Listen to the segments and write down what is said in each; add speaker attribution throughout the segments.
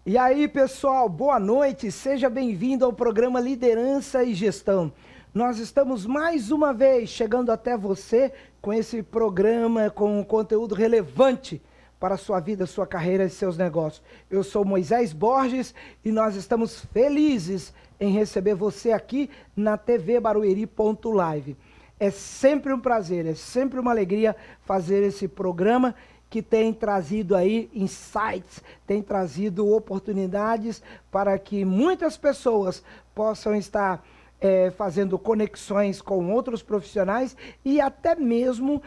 Speaker 1: E aí, pessoal, boa noite, seja bem-vindo ao programa Liderança e Gestão. Nós estamos mais uma vez chegando até você com esse programa com conteúdo relevante para a sua vida, sua carreira e seus negócios. Eu sou Moisés Borges e nós estamos felizes em receber você aqui na TV Barueri.live. É sempre um prazer, é sempre uma alegria fazer esse programa que tem trazido aí insights, tem trazido oportunidades para que muitas pessoas possam estar fazendo conexões com outros profissionais e até mesmo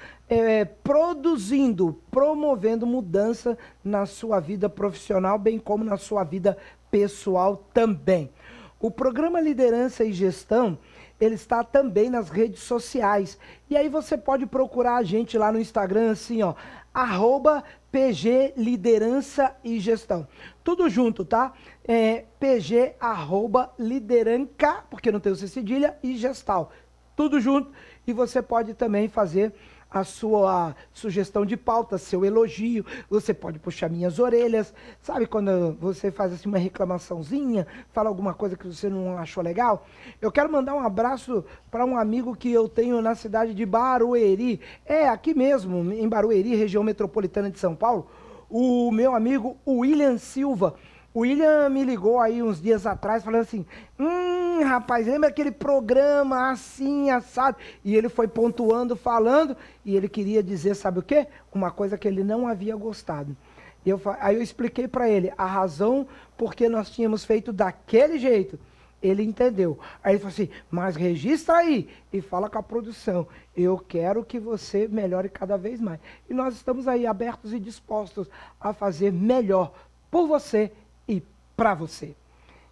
Speaker 1: produzindo, promovendo mudança na sua vida profissional, bem como na sua vida pessoal também. O programa Liderança e Gestão, ele está também nas redes sociais. E aí você pode procurar a gente lá no Instagram, assim, ó, @PG Liderança e Gestão. Tudo junto, tá? PG @Lideranca, porque não tem o C cedilha, e Gestal. Tudo junto. E você pode também fazer a sua sugestão de pauta, seu elogio, você pode puxar minhas orelhas, sabe quando você faz assim uma reclamaçãozinha, fala alguma coisa que você não achou legal? Eu quero mandar um abraço para um amigo que eu tenho na cidade de Barueri, aqui mesmo, em Barueri, região metropolitana de São Paulo, o meu amigo William Silva. O William me ligou aí uns dias atrás falando assim, rapaz, lembra aquele programa assim, assado? E ele foi pontuando, falando, e ele queria dizer, sabe o quê? Uma coisa que ele não havia gostado. Aí eu expliquei para ele a razão porque nós tínhamos feito daquele jeito. Ele entendeu. Aí ele falou assim, mas registra aí e fala com a produção. Eu quero que você melhore cada vez mais. E nós estamos aí abertos e dispostos a fazer melhor por você e para você.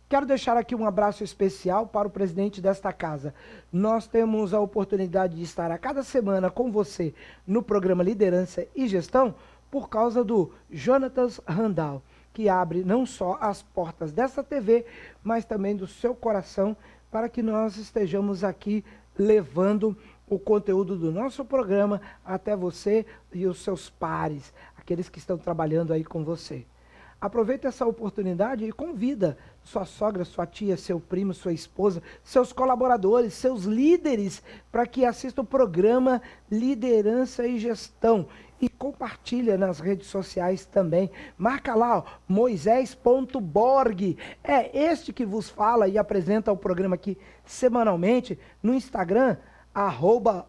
Speaker 1: Quero deixar aqui um abraço especial para o presidente desta casa. Nós temos a oportunidade de estar a cada semana com você no programa Liderança e Gestão por causa do Jonatas Randall, que abre não só as portas dessa TV, mas também do seu coração para que nós estejamos aqui levando o conteúdo do nosso programa até você e os seus pares, aqueles que estão trabalhando aí com você. Aproveita essa oportunidade e convida sua sogra, sua tia, seu primo, sua esposa, seus colaboradores, seus líderes, para que assistam o programa Liderança e Gestão. E compartilha nas redes sociais também. Marca lá, ó, moisés.borg. É este que vos fala e apresenta o programa aqui semanalmente no Instagram,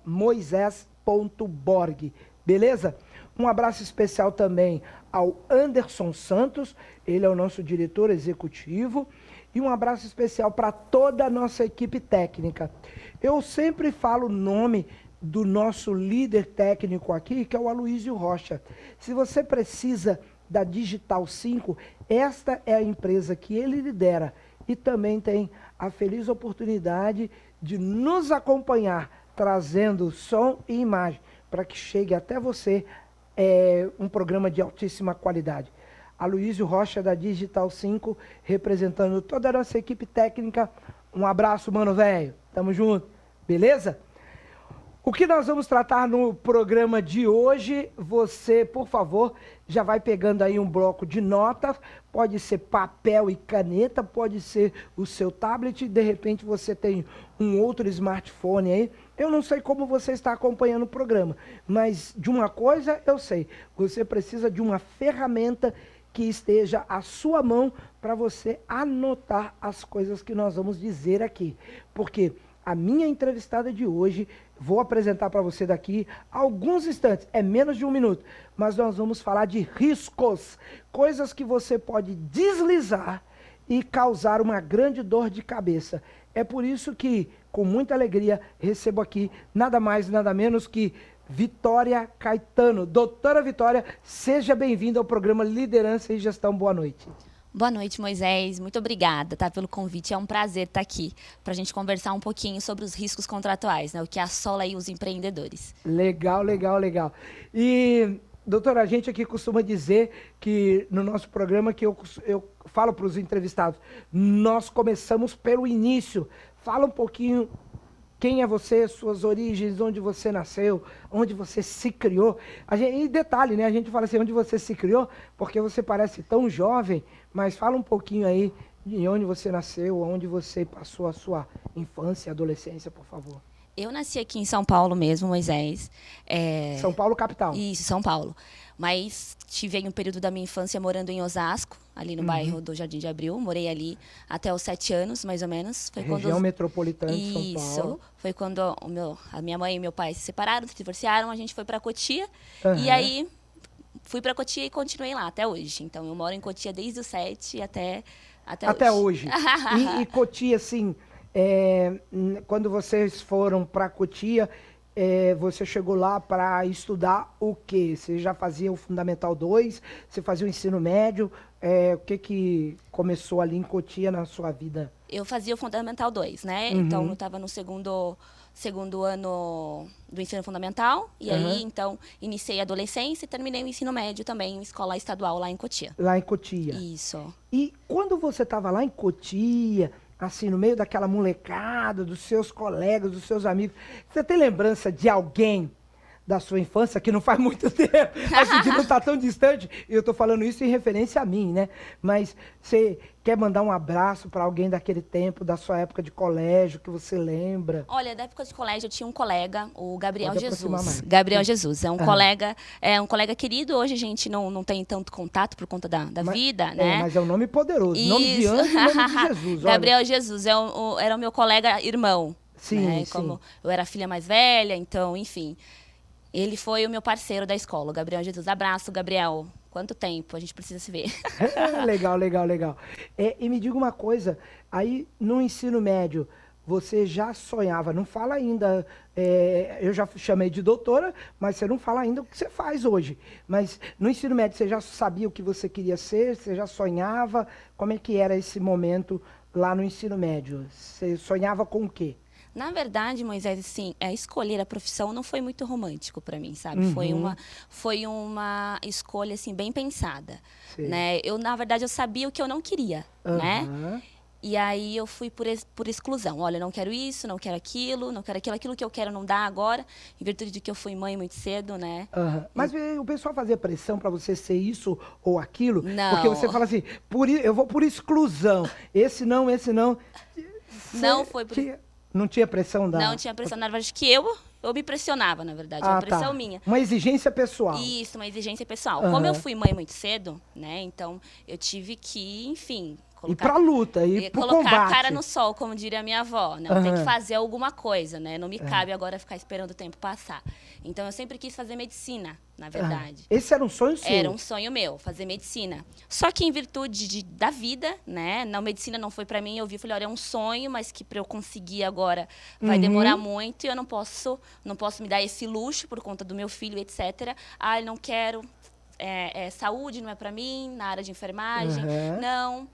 Speaker 1: @moisés.borg. Beleza? Um abraço especial também ao Anderson Santos, ele é o nosso diretor executivo, e um abraço especial para toda a nossa equipe técnica. Eu sempre falo o nome do nosso líder técnico aqui, que é o Aloísio Rocha. Se você precisa da Digital 5, esta é a empresa que ele lidera e também tem a feliz oportunidade de nos acompanhar, trazendo som e imagem, para que chegue até você um programa de altíssima qualidade. Aloísio Rocha, da Digital 5, representando toda a nossa equipe técnica. Um abraço, mano, velho. Tamo junto. Beleza? O que nós vamos tratar no programa de hoje, você, por favor, já vai pegando aí um bloco de notas, pode ser papel e caneta, pode ser o seu tablet, de repente você tem um outro smartphone aí. Eu não sei como você está acompanhando o programa, mas de uma coisa eu sei, você precisa de uma ferramenta que esteja à sua mão para você anotar as coisas que nós vamos dizer aqui, porque a minha entrevistada de hoje, vou apresentar para você daqui a alguns instantes, é menos de um minuto, mas nós vamos falar de riscos, coisas que você pode deslizar e causar uma grande dor de cabeça. É por isso que, com muita alegria, recebo aqui nada mais, nada menos que Vitória Caetano. Doutora Vitória, seja bem-vinda ao programa Liderança e Gestão. Boa noite.
Speaker 2: Boa noite, Moisés. Muito obrigada, pelo convite. É um prazer estar aqui para a gente conversar um pouquinho sobre os riscos contratuais, né? O que assola aí os empreendedores.
Speaker 1: Legal, legal, legal. E, doutora, a gente aqui costuma dizer que no nosso programa, que eu falo para os entrevistados, nós começamos pelo início. Fala um pouquinho quem é você, suas origens, onde você nasceu, onde você se criou. E detalhe, né? A gente fala assim, onde você se criou, porque você parece tão jovem, Mas fala um pouquinho aí de onde você nasceu, onde você passou a sua infância e adolescência, por favor.
Speaker 2: Eu nasci aqui em São Paulo mesmo, Moisés.
Speaker 1: São Paulo, capital.
Speaker 2: Isso, São Paulo. Mas tive aí um período da minha infância morando em Osasco, ali no bairro do Jardim de Abril. Morei ali até os 7 anos, mais ou menos. Foi
Speaker 1: Região metropolitana de São Paulo.
Speaker 2: Isso. Foi quando a minha mãe e meu pai se separaram, se divorciaram. A gente foi para Cotia.
Speaker 1: Uhum.
Speaker 2: E aí fui para Cotia e continuei lá até hoje. Então eu moro em Cotia desde os 7 até
Speaker 1: hoje. E Cotia, assim, quando vocês foram para Cotia, você chegou lá para estudar o quê? Você já fazia o Fundamental 2? Você fazia o ensino médio? O que começou ali em Cotia na sua vida?
Speaker 2: Eu fazia o Fundamental 2, né? Então, eu estava no segundo ano do ensino fundamental. E aí, então, iniciei a adolescência e terminei o ensino médio também em escola estadual lá em Cotia.
Speaker 1: Lá em Cotia.
Speaker 2: Isso.
Speaker 1: E quando você estava lá em Cotia, assim, no meio daquela molecada, dos seus colegas, dos seus amigos, você tem lembrança de alguém da sua infância, que não faz muito tempo, assim, que não está tão distante, e eu estou falando isso em referência a mim, né? Mas você quer mandar um abraço para alguém daquele tempo, da sua época de colégio, que você lembra?
Speaker 2: Olha, da época de colégio eu tinha um colega, o Gabriel
Speaker 1: Pode
Speaker 2: Jesus.
Speaker 1: aproximar mais.
Speaker 2: Gabriel Jesus, é um colega querido. Hoje a gente não tem tanto contato por conta da vida, né?
Speaker 1: Mas é um nome poderoso, nome de anjo e nome de Jesus. Olha.
Speaker 2: Gabriel Jesus era o meu colega irmão.
Speaker 1: Sim,
Speaker 2: né?
Speaker 1: sim.
Speaker 2: Como eu era a filha mais velha, então, enfim. Ele foi o meu parceiro da escola, o Gabriel Jesus. Abraço, Gabriel. Quanto tempo? A gente precisa se ver.
Speaker 1: Legal. E me diga uma coisa, aí no ensino médio, você já sonhava, não fala ainda, eu já chamei de doutora, mas você não fala ainda o que você faz hoje. Mas no ensino médio, você já sabia o que você queria ser? Você já sonhava? Como é que era esse momento lá no ensino médio? Você sonhava com o quê?
Speaker 2: Na verdade, Moisés, assim, escolher a profissão não foi muito romântico para mim, sabe? Foi uma escolha assim bem pensada, né? Na verdade, eu sabia o que eu não queria, né? E aí eu fui por exclusão. Olha, eu não quero isso, não quero aquilo, aquilo que eu quero não dá agora, em virtude de que eu fui mãe muito cedo, né?
Speaker 1: Mas o pessoal fazia pressão para você ser isso ou aquilo?
Speaker 2: Não.
Speaker 1: Porque você fala assim, eu vou por exclusão. Esse não.
Speaker 2: Não foi por...
Speaker 1: Não tinha pressão da...
Speaker 2: Não tinha pressão, na verdade, que eu me pressionava, na verdade, uma pressão minha.
Speaker 1: Uma exigência pessoal.
Speaker 2: Isso, uma exigência pessoal. Como eu fui mãe muito cedo, né, então eu tive que, enfim...
Speaker 1: Ir pra luta, ir pro combate.
Speaker 2: Colocar a cara no sol, como diria a minha avó. Não, tem que fazer alguma coisa, né? Não me cabe agora ficar esperando o tempo passar. Então, eu sempre quis fazer medicina, na verdade.
Speaker 1: Esse era um sonho seu?
Speaker 2: Era um sonho meu, fazer medicina. Só que em virtude da vida, né? Na medicina não foi pra mim, eu vi e falei, olha, é um sonho, mas que pra eu conseguir agora vai demorar muito e eu não posso me dar esse luxo por conta do meu filho, etc. Ah, eu não quero, saúde não é pra mim, na área de enfermagem, não...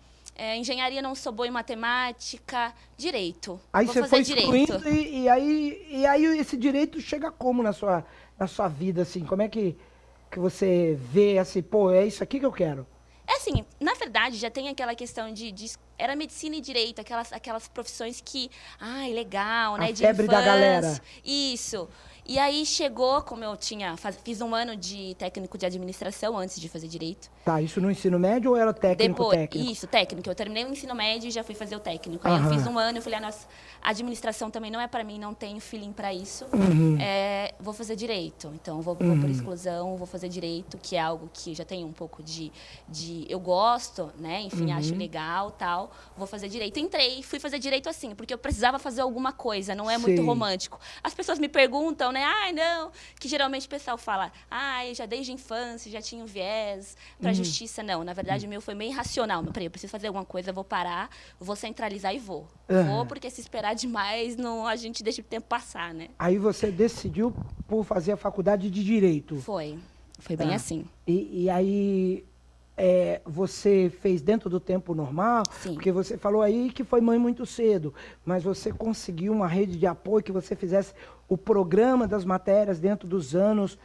Speaker 2: engenharia não sou boa em matemática, direito.
Speaker 1: Aí
Speaker 2: vou
Speaker 1: você
Speaker 2: fazer
Speaker 1: foi
Speaker 2: direito.
Speaker 1: excluindo e aí esse direito chega como na sua vida, assim? Como é que você vê, assim, pô, é isso aqui que eu quero?
Speaker 2: Assim, na verdade, já tem aquela questão era medicina e direito, aquelas profissões que, legal, né?
Speaker 1: A febre da galera.
Speaker 2: Isso. E aí chegou, como eu fiz um ano de técnico de administração antes de fazer direito.
Speaker 1: Tá, isso no ensino médio ou era técnico?
Speaker 2: Isso, técnico. Eu terminei o ensino médio e já fui fazer o técnico. Aí eu fiz um ano, eu falei, nossa, administração também não é para mim, não tenho feeling para isso. Vou fazer direito. Então, vou por exclusão, vou fazer direito, que é algo que já tenho um pouco de eu gosto, né? Enfim, acho legal, tal. Vou fazer direito. Entrei, fui fazer direito assim, porque eu precisava fazer alguma coisa, não é muito romântico. As pessoas me perguntam, né? Não, que geralmente o pessoal fala, eu já desde a infância já tinha um viés para justiça. Não, na verdade o meu foi meio irracional. Peraí, eu preciso fazer alguma coisa, vou parar, vou centralizar e vou. Vou, porque se esperar demais, a gente deixa o tempo passar, né?
Speaker 1: Aí você decidiu por fazer a faculdade de Direito.
Speaker 2: Foi bem assim.
Speaker 1: E aí... você fez dentro do tempo normal?
Speaker 2: Sim.
Speaker 1: Porque você falou aí que foi mãe muito cedo, mas você conseguiu uma rede de apoio que você fizesse o programa das matérias dentro dos anos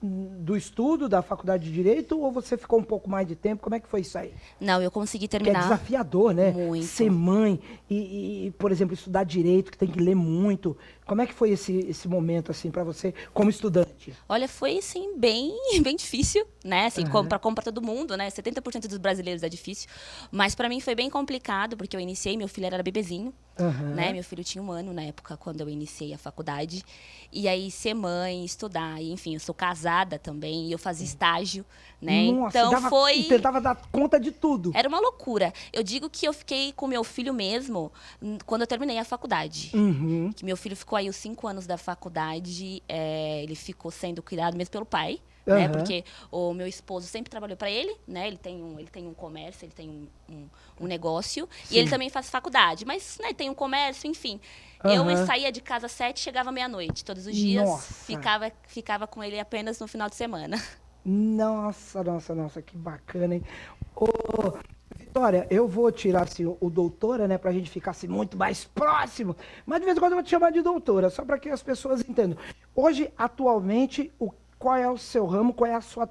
Speaker 1: do estudo da faculdade de Direito, ou você ficou um pouco mais de tempo? Como é que foi isso aí?
Speaker 2: Não, eu consegui
Speaker 1: Que
Speaker 2: terminar.
Speaker 1: é desafiador, né?
Speaker 2: Muito.
Speaker 1: Ser mãe e, por exemplo, estudar Direito, que tem que ler muito. Como é que foi esse momento, assim, para você, como estudante?
Speaker 2: Olha, foi, assim, bem, bem difícil, né? Assim,
Speaker 1: Aham.
Speaker 2: como para todo mundo, né? 70% dos brasileiros é difícil. Mas para mim foi bem complicado, porque eu iniciei, meu filho era bebezinho, né?
Speaker 1: Aham.
Speaker 2: Meu filho tinha 1 ano na época, quando eu iniciei a faculdade. E aí, ser mãe, estudar, e, enfim, eu sou casada também, e eu fazia estágio, né?
Speaker 1: Nossa,
Speaker 2: Então,
Speaker 1: e
Speaker 2: foi...
Speaker 1: tentava dar conta de tudo.
Speaker 2: Era uma loucura. Eu digo que eu fiquei com meu filho mesmo quando eu terminei a faculdade.
Speaker 1: Uhum.
Speaker 2: Que meu filho ficou aí os 5 anos da faculdade, ele ficou sendo cuidado mesmo pelo pai, né?
Speaker 1: Aham.
Speaker 2: Porque o meu esposo sempre trabalhou para ele, né? Ele tem um comércio, ele tem um negócio. E ele
Speaker 1: Sim.
Speaker 2: também faz faculdade. Mas, né, tem um comércio, enfim. Eu
Speaker 1: Aham.
Speaker 2: saía de casa às 7, chegava meia-noite. Todos os dias,
Speaker 1: Nossa.
Speaker 2: ficava com ele apenas no final de semana.
Speaker 1: Nossa, nossa, nossa, que bacana, hein? Ô, Vitória, eu vou tirar assim, o doutora, né, pra gente ficar assim, muito mais próximo. Mas de vez em quando eu vou te chamar de doutora, só para que as pessoas entendam. Hoje, atualmente, qual é o seu ramo, qual é a sua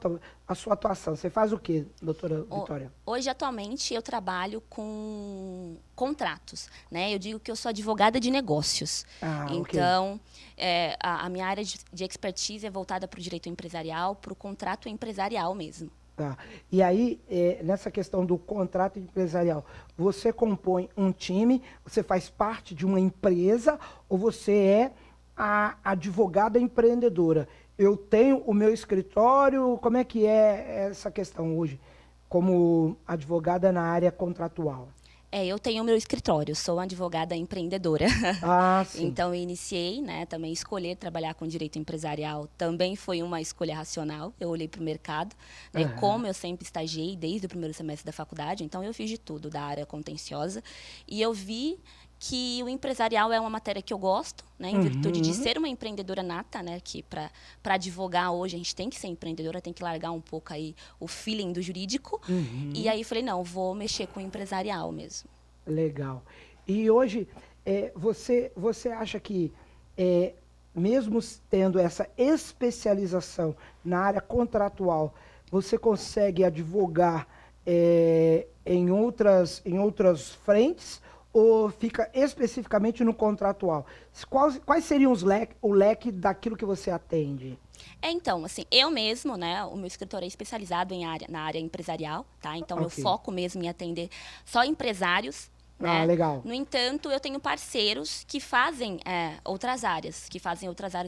Speaker 1: atuação? Você faz o quê, doutora Vitória?
Speaker 2: Hoje, atualmente, eu trabalho com contratos, né? Eu digo que eu sou advogada de negócios.
Speaker 1: Ah, ok.
Speaker 2: Então, a minha área de expertise é voltada para o direito empresarial, para o contrato empresarial mesmo.
Speaker 1: Tá. E aí, nessa questão do contrato empresarial, você compõe um time, você faz parte de uma empresa ou você é a advogada empreendedora? Eu tenho o meu escritório, como é que é essa questão hoje, como advogada na área contratual?
Speaker 2: Eu tenho o meu escritório, sou advogada empreendedora.
Speaker 1: Ah, sim.
Speaker 2: Então, eu iniciei, né, também escolher trabalhar com direito empresarial também foi uma escolha racional. Eu olhei para o mercado, né,
Speaker 1: Aham.
Speaker 2: como eu sempre estagiei desde o primeiro semestre da faculdade, então eu fiz de tudo da área contenciosa e eu vi que o empresarial é uma matéria que eu gosto, né, em virtude de
Speaker 1: Uhum.
Speaker 2: ser uma empreendedora nata, né, que para advogar hoje a gente tem que ser empreendedora, tem que largar um pouco aí o feeling do jurídico. E
Speaker 1: Uhum.
Speaker 2: aí falei, não, vou mexer com o empresarial mesmo.
Speaker 1: Legal. E hoje, você acha que, é, mesmo tendo essa especialização na área contratual, você consegue advogar em outras frentes ou fica especificamente no contratual? Quais seriam o leque daquilo que você atende?
Speaker 2: Então, assim, eu mesmo, né, o meu escritório é especializado na área empresarial, tá? Então, eu
Speaker 1: Ok.
Speaker 2: foco mesmo em atender só empresários,
Speaker 1: Ah,
Speaker 2: né?
Speaker 1: legal.
Speaker 2: No entanto, eu tenho parceiros que fazem outras áreas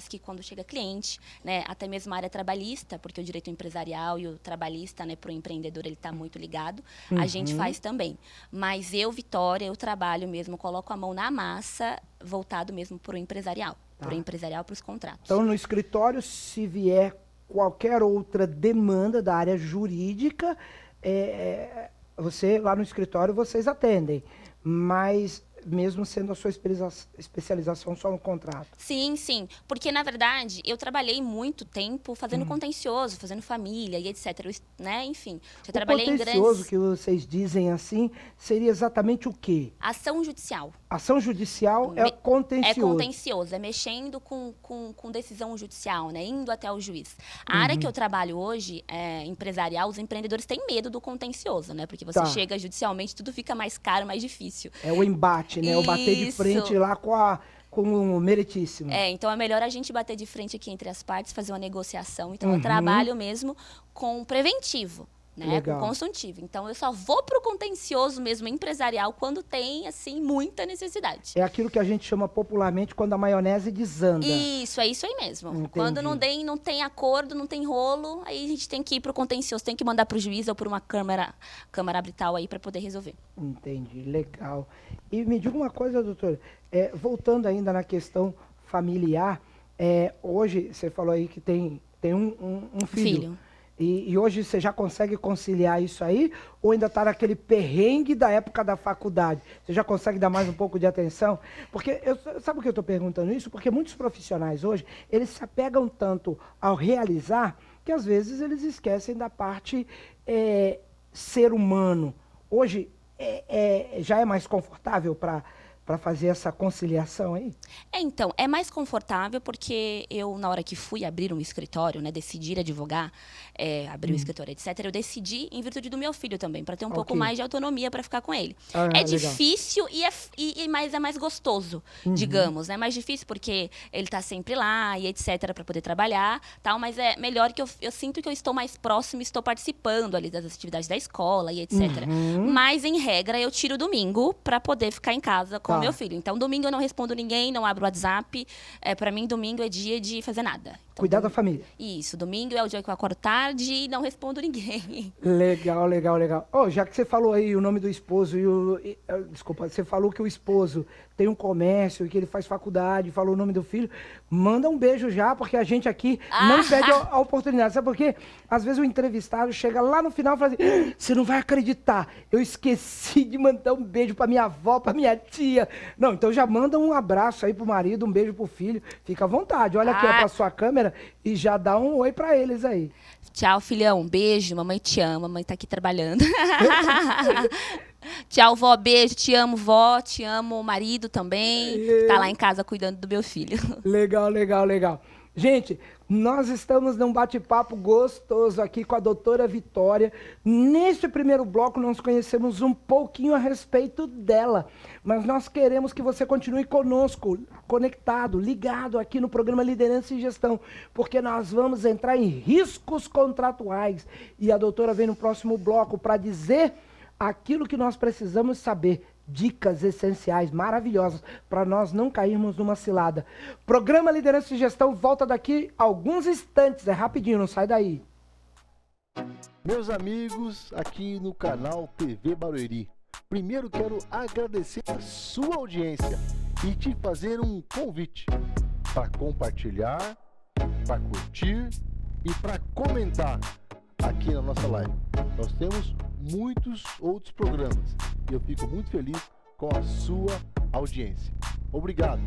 Speaker 2: que quando chega cliente, né, até mesmo a área trabalhista, porque o direito empresarial e o trabalhista, né, para o empreendedor, ele está muito ligado, a gente
Speaker 1: Uhum.
Speaker 2: faz também. Mas eu, Vitória, eu trabalho mesmo, coloco a mão na massa, voltado mesmo para o empresarial,
Speaker 1: Tá.
Speaker 2: para os contratos.
Speaker 1: Então, no escritório, se vier qualquer outra demanda da área jurídica, você lá no escritório vocês atendem, mas mesmo sendo a sua especialização só no contrato.
Speaker 2: Sim, sim. Porque, na verdade, eu trabalhei muito tempo fazendo contencioso, fazendo família e etc. Né? Enfim, já
Speaker 1: O
Speaker 2: trabalhei em
Speaker 1: contencioso
Speaker 2: grandes...
Speaker 1: que vocês dizem assim seria exatamente o quê?
Speaker 2: Ação judicial.
Speaker 1: Ação judicial é
Speaker 2: É
Speaker 1: contencioso.
Speaker 2: contencioso, é mexendo com decisão judicial, né? Indo até o juiz. A área que eu trabalho hoje, empresarial, os empreendedores têm medo do contencioso, né? Porque você
Speaker 1: Tá.
Speaker 2: chega judicialmente, tudo fica mais caro, mais difícil.
Speaker 1: É o embate, né? O bater de frente
Speaker 2: Isso.
Speaker 1: lá com o meritíssimo.
Speaker 2: Então é melhor a gente bater de frente aqui entre as partes, fazer uma negociação. Então eu
Speaker 1: Uhum.
Speaker 2: trabalho mesmo com preventivo, né, com
Speaker 1: Legal.
Speaker 2: consultivo. Então eu só vou pro contencioso mesmo empresarial quando tem assim muita necessidade.
Speaker 1: É aquilo que a gente chama popularmente quando a maionese desanda.
Speaker 2: Isso, é isso aí mesmo. Quando
Speaker 1: Entendi.
Speaker 2: não tem acordo, não tem rolo, aí a gente tem que ir pro contencioso, tem que mandar pro juiz ou por uma câmara arbitral aí para poder resolver.
Speaker 1: Entendi, legal. E me diga uma coisa, doutor, voltando ainda na questão familiar, hoje você falou aí que tem um filho.
Speaker 2: Filho.
Speaker 1: E hoje você já consegue conciliar isso aí? Ou ainda está naquele perrengue da época da faculdade? Você já consegue dar mais um pouco de atenção? Porque, sabe por que eu estou perguntando isso? Porque muitos profissionais hoje, eles se apegam tanto ao realizar, que às vezes eles esquecem da parte ser humano. Hoje, já é mais confortável para fazer essa conciliação aí?
Speaker 2: Então, é mais confortável porque eu, na hora que fui abrir um escritório, né, decidir advogar, abrir um escritório, etc., eu decidi em virtude do meu filho também, para ter um pouco mais de autonomia para ficar com ele. É difícil, mas é mais gostoso, digamos. É mais difícil porque ele está sempre lá e etc., para poder trabalhar, tal, mas é melhor que eu sinto que eu estou mais próximo, estou participando ali das atividades da escola e etc. Mas, em regra, eu tiro domingo para poder ficar em casa com o meu filho. Então, domingo eu não respondo ninguém, não abro o WhatsApp. Para mim, domingo é dia de fazer nada. Então,
Speaker 1: cuidar da família.
Speaker 2: Isso, domingo é o dia que eu acordo tarde e não respondo ninguém.
Speaker 1: Legal, legal, legal. Já que você falou aí o nome do esposo desculpa, você falou que o esposo tem um comércio, que ele faz faculdade, falou o nome do filho, manda um beijo já, porque a gente aqui não perde a oportunidade. Sabe por quê? Às vezes o entrevistado chega lá no final e fala assim, você não vai acreditar, eu esqueci de mandar um beijo pra minha avó, pra minha tia. Não, então já manda um abraço aí pro marido, um beijo pro filho, fica à vontade. Olha aqui ó, pra sua câmera e já dá um oi pra eles aí.
Speaker 2: Tchau, filhão, um beijo, mamãe te ama, mamãe tá aqui trabalhando. Tchau, vó, beijo, te amo, vó, te amo, marido também, tá lá em casa cuidando do meu filho.
Speaker 1: Legal, legal, legal. Gente, nós estamos num bate-papo gostoso aqui com a doutora Vitória. Neste primeiro bloco, nós conhecemos um pouquinho a respeito dela, mas nós queremos que você continue conosco, conectado, ligado aqui no programa Liderança e Gestão, porque nós vamos entrar em riscos contratuais. E a doutora vem no próximo bloco para dizer aquilo que nós precisamos saber. Dicas essenciais, maravilhosas, para nós não cairmos numa cilada. Programa Liderança e Gestão volta daqui a alguns instantes, é rapidinho, não sai daí.
Speaker 3: Meus amigos, aqui no canal TV Barueri, primeiro quero agradecer a sua audiência e te fazer um convite para compartilhar, para curtir e para comentar aqui na nossa live. Nós temos muitos outros programas e eu fico muito feliz com a sua audiência. Obrigado!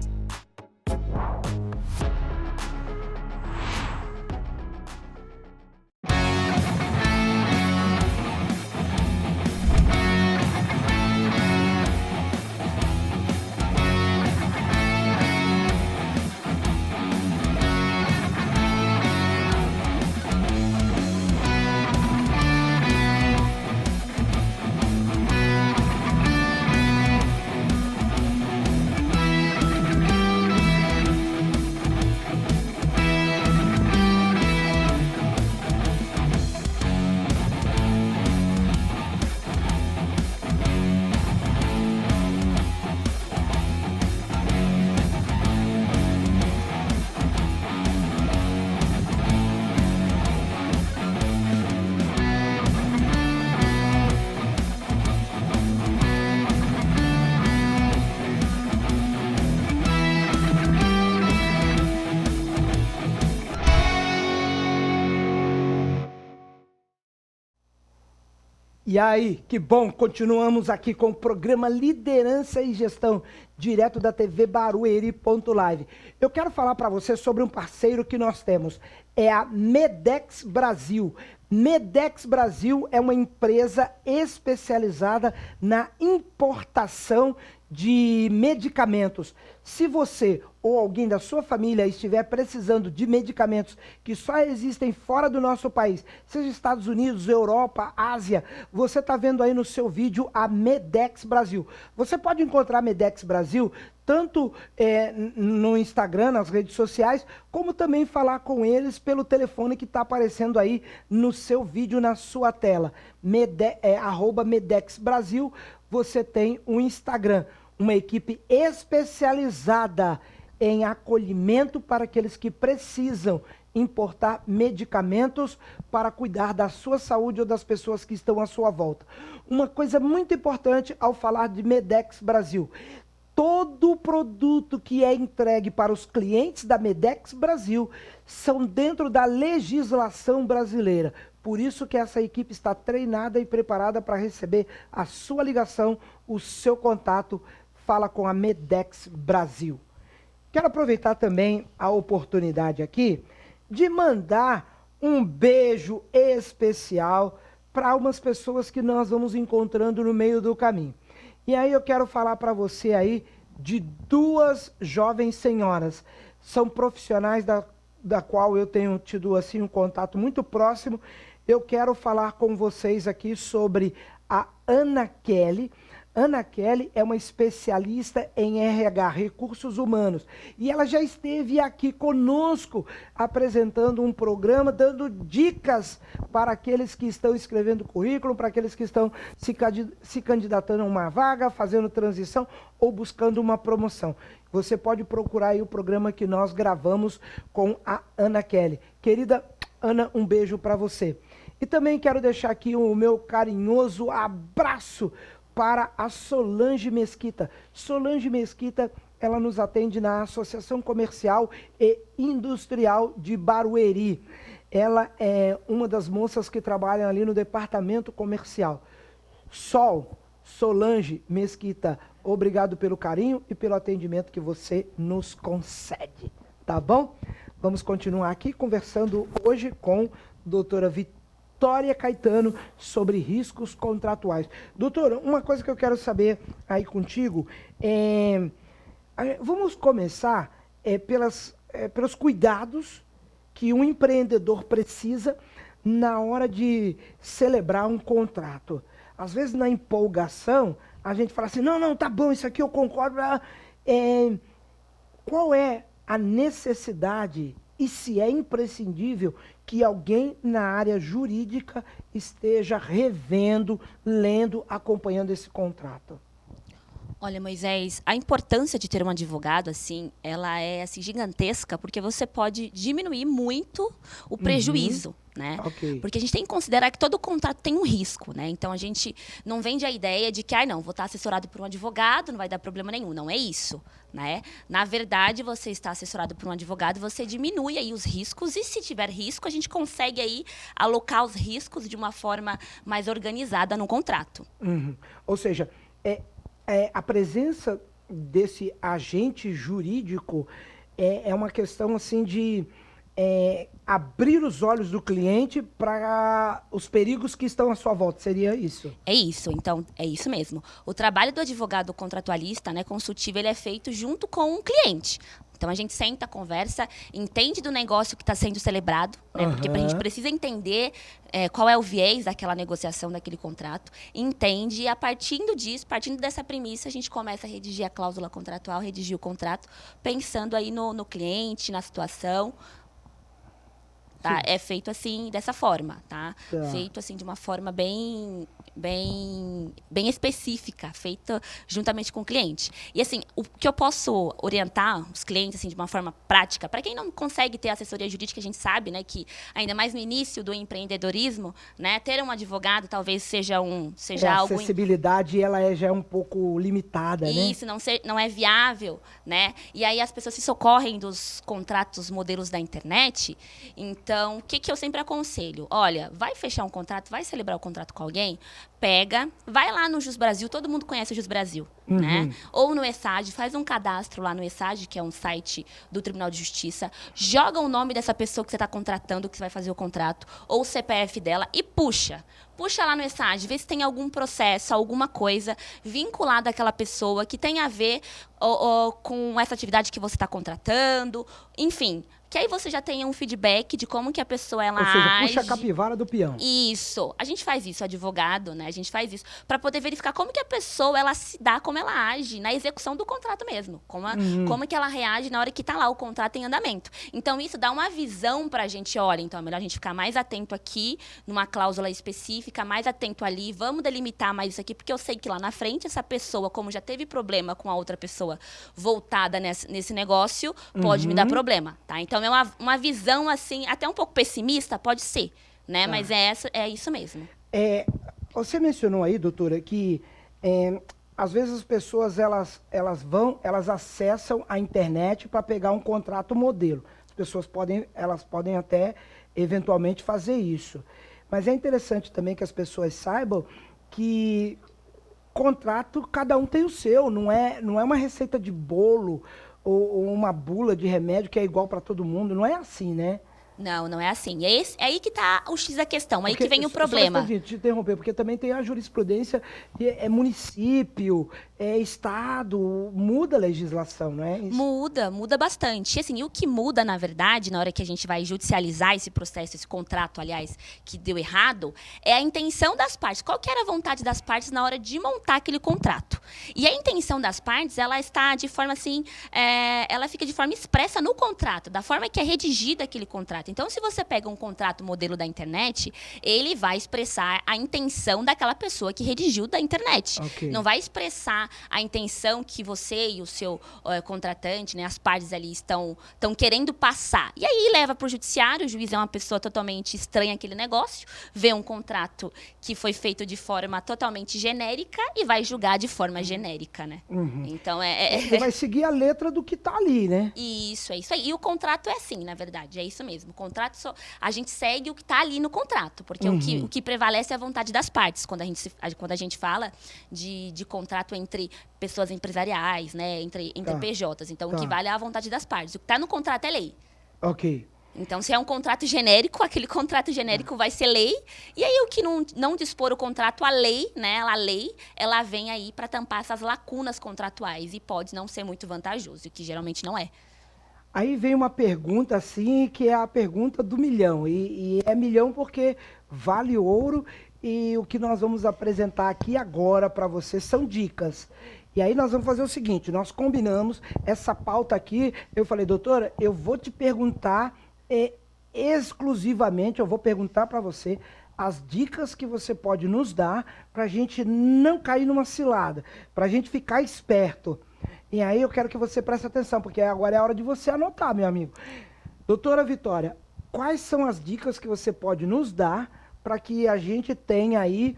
Speaker 1: E aí, que bom, continuamos aqui com o programa Liderança e Gestão, direto da TV Barueri.live. Eu quero falar para você sobre um parceiro que nós temos, é a Medex Brasil. Medex Brasil é uma empresa especializada na importação de medicamentos. Se você ou alguém da sua família estiver precisando de medicamentos que só existem fora do nosso país, seja Estados Unidos, Europa, Ásia, você está vendo aí no seu vídeo a Medex Brasil. Você pode encontrar a Medex Brasil tanto no Instagram, nas redes sociais, como também falar com eles pelo telefone que está aparecendo aí no seu vídeo, na sua tela. @Medex Brasil, você tem um Instagram, uma equipe especializada em acolhimento para aqueles que precisam importar medicamentos para cuidar da sua saúde ou das pessoas que estão à sua volta. Uma coisa muito importante ao falar de Medex Brasil: todo produto que é entregue para os clientes da Medex Brasil são dentro da legislação brasileira. Por isso que essa equipe está treinada e preparada para receber a sua ligação, o seu contato. Fala com a Medex Brasil. Quero aproveitar também a oportunidade aqui de mandar um beijo especial para algumas pessoas que nós vamos encontrando no meio do caminho. E aí eu quero falar para você aí de duas jovens senhoras. São profissionais da qual eu tenho tido assim um contato muito próximo. Eu quero falar com vocês aqui sobre a Ana Kelly. Ana Kelly é uma especialista em RH, Recursos Humanos, e ela já esteve aqui conosco apresentando um programa, dando dicas para aqueles que estão escrevendo currículo, para aqueles que estão se candidatando a uma vaga, fazendo transição ou buscando uma promoção. Você pode procurar aí o programa que nós gravamos com a Ana Kelly. Querida Ana, um beijo para você. E também quero deixar aqui o meu carinhoso abraço para a Solange Mesquita. Solange Mesquita, ela nos atende na Associação Comercial e Industrial de Barueri. Ela é uma das moças que trabalham ali no departamento comercial. Solange Mesquita, obrigado pelo carinho e pelo atendimento que você nos concede, tá bom? Vamos continuar aqui conversando hoje com a doutora Vitória Caetano sobre riscos contratuais. Doutora, uma coisa que eu quero saber aí contigo vamos começar pelos cuidados que um empreendedor precisa na hora de celebrar um contrato. Às vezes, na empolgação, a gente fala assim, não, tá bom, isso aqui eu concordo. Qual é a necessidade e se é imprescindível que alguém na área jurídica esteja revendo, lendo, acompanhando esse contrato?
Speaker 2: Olha, Moisés, a importância de ter um advogado, assim, ela é assim, gigantesca, porque você pode diminuir muito o prejuízo, né?
Speaker 1: Okay.
Speaker 2: Porque a gente tem que considerar que todo contrato tem um risco, né? Então, a gente não vende a ideia de que, não, vou estar assessorado por um advogado, não vai dar problema nenhum. Não é isso, né? Na verdade, você está assessorado por um advogado, você diminui aí os riscos e, se tiver risco, a gente consegue aí alocar os riscos de uma forma mais organizada no contrato.
Speaker 1: Ou seja, a presença desse agente jurídico é uma questão assim de abrir os olhos do cliente para os perigos que estão à sua volta. Seria isso?
Speaker 2: É isso, então, é isso mesmo. O trabalho do advogado contratualista, né, consultivo, ele é feito junto com o cliente. Então, a gente senta, conversa, entende do negócio que está sendo celebrado, né? Porque a gente precisa entender qual é o viés daquela negociação, daquele contrato, entende, e a partir disso, partindo dessa premissa, a gente começa a redigir a cláusula contratual, redigir o contrato, pensando aí no cliente, na situação. Tá? É feito assim, dessa forma, tá? Feito assim de uma forma bem específica, feita juntamente com o cliente. E assim, o que eu posso orientar os clientes assim de uma forma prática, para quem não consegue ter assessoria jurídica, a gente sabe, né, que ainda mais no início do empreendedorismo, né, ter um advogado talvez seja algo.
Speaker 1: A acessibilidade ela já é um pouco limitada, né?
Speaker 2: Isso, não é viável, né? E aí as pessoas se socorrem dos contratos modelos da internet. Então, o que eu sempre aconselho? Olha, vai fechar um contrato, vai celebrar o contrato com alguém, pega, vai lá no Jus Brasil, todo mundo conhece o Jus Brasil, né? Ou no ESAD, faz um cadastro lá no ESAD, que é um site do Tribunal de Justiça, joga o nome dessa pessoa que você está contratando, que você vai fazer o contrato, ou o CPF dela e puxa lá no ESAD, vê se tem algum processo, alguma coisa vinculada àquela pessoa que tem a ver com essa atividade que você está contratando, enfim. Que aí você já tenha um feedback de como que a pessoa age.
Speaker 1: Ou seja, puxa a capivara do peão.
Speaker 2: Isso. A gente faz isso, advogado, né? A gente faz isso para poder verificar como que a pessoa ela se dá, como ela age na execução do contrato mesmo. Como que ela reage na hora que está lá o contrato em andamento. Então, isso dá uma visão para a gente. Olha, então é melhor a gente ficar mais atento aqui, numa cláusula específica, mais atento ali. Vamos delimitar mais isso aqui, porque eu sei que lá na frente, essa pessoa, como já teve problema com a outra pessoa voltada nesse negócio, pode me dar problema, tá? Então, é uma visão, assim, até um pouco pessimista, pode ser, né? Tá. Mas é isso mesmo.
Speaker 1: Você mencionou aí, doutora, que às vezes as pessoas elas acessam a internet para pegar um contrato modelo. As pessoas podem até eventualmente fazer isso. Mas é interessante também que as pessoas saibam que contrato, cada um tem o seu, não é uma receita de bolo ou uma bula de remédio que é igual para todo mundo, não é assim, né?
Speaker 2: Não, não é assim. É aí que está o X da questão, aí
Speaker 1: Porque,
Speaker 2: que vem o problema.
Speaker 1: te interromper, porque também tem a jurisprudência, é município, é estado, muda a legislação, não é isso?
Speaker 2: Muda bastante. E, assim, o que muda, na verdade, na hora que a gente vai judicializar esse processo, esse contrato, aliás, que deu errado, é a intenção das partes. Qual que era a vontade das partes na hora de montar aquele contrato? E a intenção das partes, ela está de forma assim, ela fica de forma expressa no contrato, da forma que é redigida aquele contrato. Então, se você pega um contrato modelo da internet, ele vai expressar a intenção daquela pessoa que redigiu da internet.
Speaker 1: Okay.
Speaker 2: Não vai expressar a intenção que você e o seu contratante, né, as partes ali estão querendo passar. E aí leva para o judiciário, o juiz é uma pessoa totalmente estranha àquele negócio, vê um contrato que foi feito de forma totalmente genérica e vai julgar de forma genérica, né?
Speaker 1: Uhum.
Speaker 2: Então,
Speaker 1: Você vai seguir a letra do que está ali, né?
Speaker 2: Isso, é isso aí. E o contrato é assim, na verdade, é isso mesmo. O contrato, a gente segue o que está ali no contrato, porque o que prevalece é a vontade das partes, quando a gente fala de contrato entre pessoas empresariais, né, entre PJs. Então, o que vale é a vontade das partes. O que está no contrato é lei.
Speaker 1: Ok.
Speaker 2: Então, se é um contrato genérico, aquele contrato genérico vai ser lei. E aí, o que não dispor o contrato, a lei, né, ela vem aí para tampar essas lacunas contratuais e pode não ser muito vantajoso, o que geralmente não é.
Speaker 1: Aí vem uma pergunta, assim, que é a pergunta do milhão. E é milhão porque vale ouro. E o que nós vamos apresentar aqui agora para vocês são dicas. E aí nós vamos fazer o seguinte, nós combinamos essa pauta aqui. Eu falei, doutora, eu vou te perguntar exclusivamente, eu vou perguntar para você as dicas que você pode nos dar para a gente não cair numa cilada, para a gente ficar esperto. E aí eu quero que você preste atenção, porque agora é a hora de você anotar, meu amigo. Doutora Vitória, quais são as dicas que você pode nos dar para que a gente tenha aí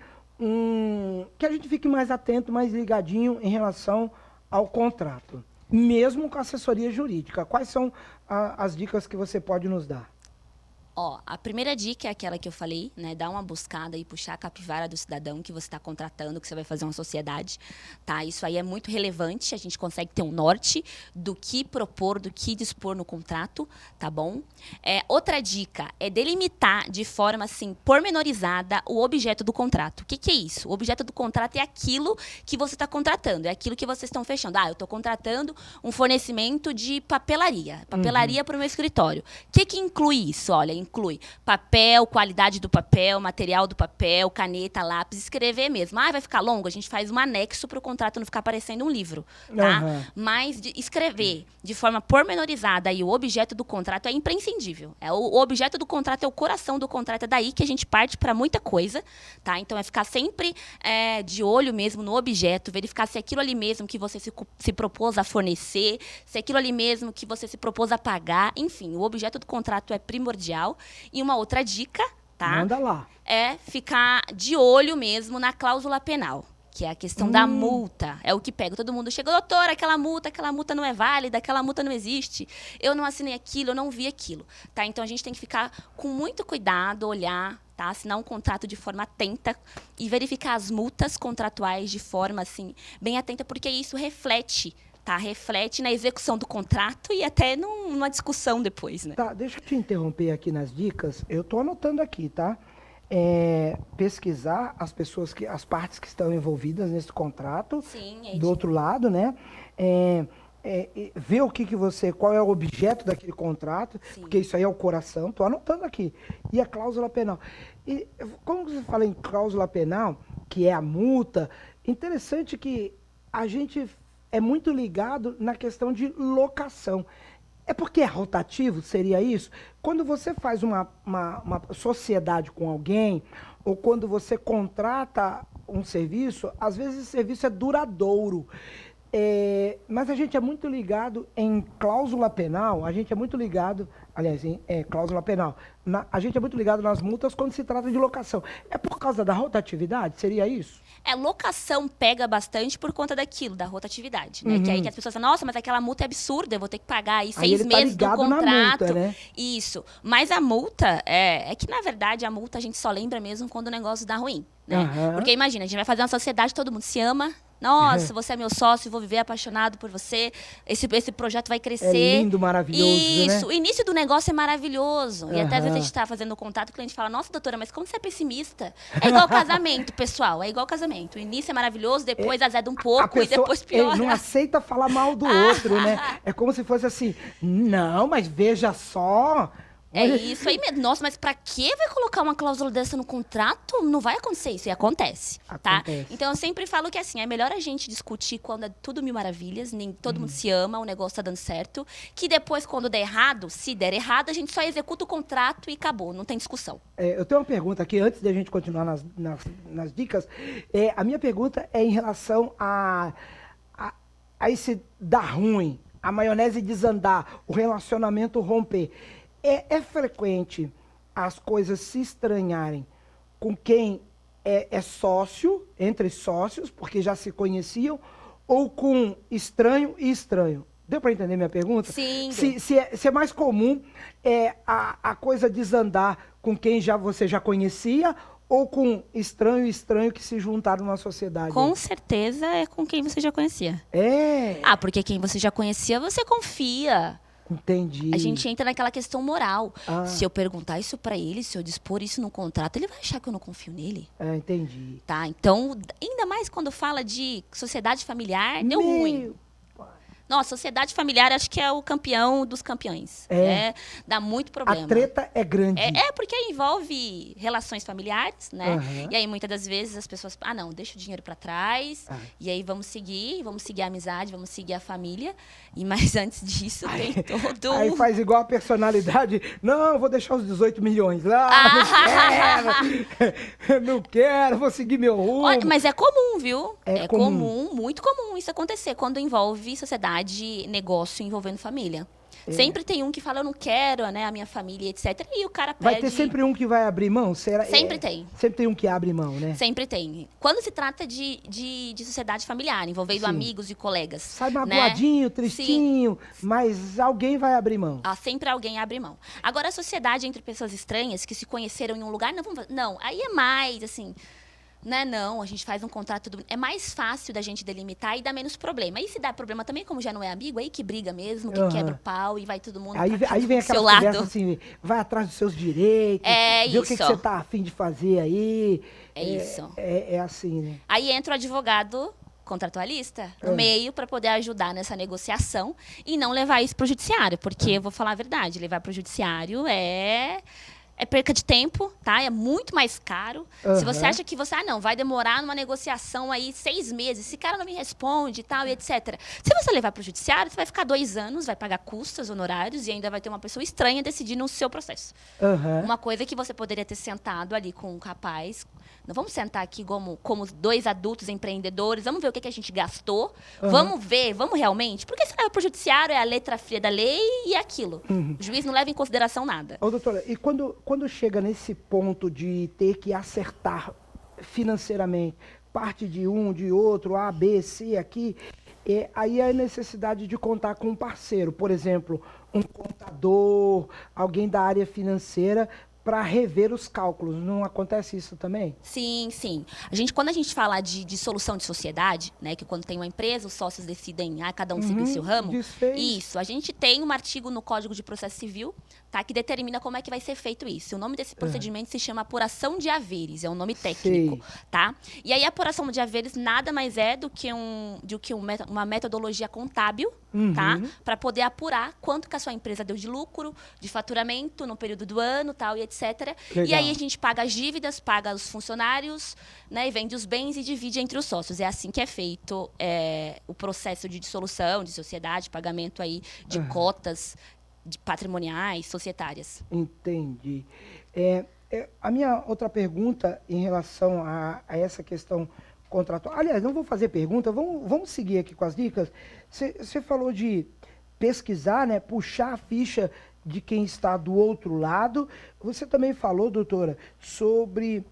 Speaker 1: que a gente fique mais atento, mais ligadinho em relação ao contrato, mesmo com assessoria jurídica? Quais são as dicas que você pode nos dar?
Speaker 2: A primeira dica é aquela que eu falei, né? Dar uma buscada e puxar a capivara do cidadão que você está contratando, que você vai fazer uma sociedade, tá? Isso aí é muito relevante, a gente consegue ter um norte do que propor, do que dispor no contrato, tá bom? Outra dica é delimitar de forma, assim, pormenorizada o objeto do contrato. O que é isso? O objeto do contrato é aquilo que você está contratando, é aquilo que vocês estão fechando. Eu estou contratando um fornecimento de papelaria para o meu escritório. O que inclui isso? Olha, inclui papel, qualidade do papel, material do papel, caneta, lápis, escrever mesmo. Vai ficar longo? A gente faz um anexo para o contrato não ficar parecendo um livro, tá? Mas escrever de forma pormenorizada aí o objeto do contrato é imprescindível. O objeto do contrato é o coração do contrato, é daí que a gente parte para muita coisa, tá? Então, é ficar sempre de olho mesmo no objeto, verificar se é aquilo ali mesmo que você se propôs a fornecer, se é aquilo ali mesmo que você se propôs a pagar, enfim, o objeto do contrato é primordial. E uma outra dica, tá?
Speaker 1: Manda lá.
Speaker 2: É ficar de olho mesmo na cláusula penal, que é a questão da multa. É o que pega. Todo mundo chega, doutora, aquela multa não é válida, aquela multa não existe. Eu não assinei aquilo, eu não vi aquilo. Tá? Então, a gente tem que ficar com muito cuidado, olhar, tá? Assinar um contrato de forma atenta e verificar as multas contratuais de forma, assim, bem atenta, porque isso reflete na execução do contrato e até numa discussão depois, né?
Speaker 1: Tá, deixa eu te interromper aqui nas dicas. Eu tô anotando aqui, tá? Pesquisar as partes que estão envolvidas nesse contrato.
Speaker 2: Sim,
Speaker 1: do outro lado, né? Ver qual é o objeto daquele contrato, sim, porque isso aí é o coração. Tô anotando aqui. E a cláusula penal. E como você fala em cláusula penal, que é a multa, interessante que a gente é muito ligado na questão de locação. É porque é rotativo, seria isso? Quando você faz uma sociedade com alguém, ou quando você contrata um serviço, às vezes esse serviço é duradouro. Mas a gente é muito ligado em cláusula penal, cláusula penal. A gente é muito ligado nas multas quando se trata de locação. É por causa da rotatividade? Seria isso?
Speaker 2: Locação pega bastante por conta daquilo, da rotatividade, né? Que aí que as pessoas falam, nossa, mas aquela multa é absurda, eu vou ter que pagar aí 6 meses do contrato.
Speaker 1: Na multa, né?
Speaker 2: Isso. Mas a multa, é que na verdade a multa a gente só lembra mesmo quando o negócio dá ruim, né? Porque imagina, a gente vai fazer uma sociedade, todo mundo se ama. Nossa, você é meu sócio, vou viver apaixonado por você. Esse projeto vai crescer.
Speaker 1: É lindo, maravilhoso,
Speaker 2: Isso,
Speaker 1: né?
Speaker 2: o início do negócio é maravilhoso. E até às vezes a gente está fazendo contato, o cliente fala, nossa, doutora, mas como você é pessimista? É igual casamento, pessoal, é igual casamento. O início é maravilhoso, depois azeda um pouco e depois piora.
Speaker 1: Não aceita falar mal do outro, né? É como se fosse assim, não, mas veja só...
Speaker 2: É isso aí mesmo. Nossa, mas pra que vai colocar uma cláusula dessa no contrato? Não vai acontecer isso. E acontece, tá? Então, eu sempre falo que, assim, é melhor a gente discutir quando é tudo mil maravilhas, nem todo mundo se ama, o negócio tá dando certo, que depois, quando der errado, se der errado, a gente só executa o contrato e acabou. Não tem discussão.
Speaker 1: Eu tenho uma pergunta aqui, antes de a gente continuar nas dicas. A minha pergunta é em relação a esse dar ruim, a maionese desandar, o relacionamento romper. É frequente as coisas se estranharem com quem é sócio, entre sócios, porque já se conheciam, ou com estranho e estranho? Deu para entender minha pergunta?
Speaker 2: Sim.
Speaker 1: Se é mais comum a coisa desandar com quem você já conhecia, ou com estranho e estranho que se juntaram na sociedade?
Speaker 2: Com certeza é com quem você já conhecia. Porque quem você já conhecia, você confia.
Speaker 1: Entendi.
Speaker 2: A gente entra naquela questão moral. Se eu perguntar isso pra ele, se eu dispor isso no contrato, ele vai achar que eu não confio nele.
Speaker 1: Entendi.
Speaker 2: Tá? Então, ainda mais quando fala de sociedade familiar, deu ruim. Nossa, sociedade familiar acho que é o campeão dos campeões. Dá muito problema.
Speaker 1: A treta é grande.
Speaker 2: Porque envolve relações familiares, né? E aí, muitas das vezes, as pessoas... não, deixa o dinheiro pra trás. E aí, vamos seguir a amizade, vamos seguir a família. Mas antes disso, tem todo...
Speaker 1: Aí faz igual a personalidade. Não, eu vou deixar os 18 milhões lá. Não quero, vou seguir meu rumo.
Speaker 2: Olha, mas é comum, viu? É comum, muito comum isso acontecer quando envolve sociedade, negócio envolvendo família. Sempre tem um que fala, eu não quero, né, a minha família, etc. E o cara pede...
Speaker 1: Vai ter sempre um que vai abrir mão?
Speaker 2: Sempre tem.
Speaker 1: Sempre tem um que abre mão, né?
Speaker 2: Sempre tem. Quando se trata de sociedade familiar, envolvendo amigos e colegas.
Speaker 1: Sai magoadinho,
Speaker 2: né?
Speaker 1: tristinho, mas alguém vai abrir mão.
Speaker 2: Sempre alguém abre mão. Agora, a sociedade entre pessoas estranhas que se conheceram em um lugar, não, aí é mais, assim... Né? Não, a gente faz um contrato. É mais fácil da gente delimitar e dá menos problema. E se dá problema também, como já não é amigo, aí que briga mesmo, que quebra o pau e vai todo mundo
Speaker 1: aí vem aquela conversa assim, vai atrás dos seus direitos, vê o que você tá a fim de fazer aí.
Speaker 2: Isso.
Speaker 1: É assim, né?
Speaker 2: Aí entra o advogado contratualista no meio para poder ajudar nessa negociação e não levar isso para o judiciário. Porque, eu vou falar a verdade, levar para o judiciário é perca de tempo, tá? É muito mais caro. Se você acha que você, vai demorar numa negociação aí 6 meses, esse cara não me responde e tal, e etc. Se você levar para o judiciário, você vai ficar 2 anos, vai pagar custos, honorários, e ainda vai ter uma pessoa estranha decidindo o seu processo. Uma coisa que você poderia ter sentado ali com um rapaz. Não vamos sentar aqui como 2 adultos empreendedores, vamos ver o que a gente gastou, vamos realmente, porque se leva para o judiciário, é a letra fria da lei e é aquilo. O juiz não leva em consideração nada.
Speaker 1: Doutora, e quando chega nesse ponto de ter que acertar financeiramente, parte de um, de outro, A, B, C aqui, aí a necessidade de contar com um parceiro, por exemplo, um contador, alguém da área financeira, para rever os cálculos. Não acontece isso também?
Speaker 2: Sim. Quando a gente fala de solução de sociedade, né, que quando tem uma empresa, os sócios decidem cada um seguir seu ramo. Isso. A gente tem um artigo no Código de Processo Civil, tá, que determina como é que vai ser feito isso. O nome desse procedimento se chama apuração de haveres, é um nome técnico, tá? E aí a apuração de haveres nada mais é do que uma metodologia contábil, tá? Para poder apurar quanto que a sua empresa deu de lucro, de faturamento no período do ano, tal, e etc. Legal. E aí a gente paga as dívidas, paga os funcionários, né, e vende os bens e divide entre os sócios. É assim que é feito o processo de dissolução de sociedade, pagamento aí de cotas de patrimoniais, societárias.
Speaker 1: Entendi. A minha outra pergunta em relação a essa questão contratual... Aliás, não vou fazer pergunta, vamos seguir aqui com as dicas. Você falou de pesquisar, né, puxar a ficha de quem está do outro lado. Você também falou, doutora, sobre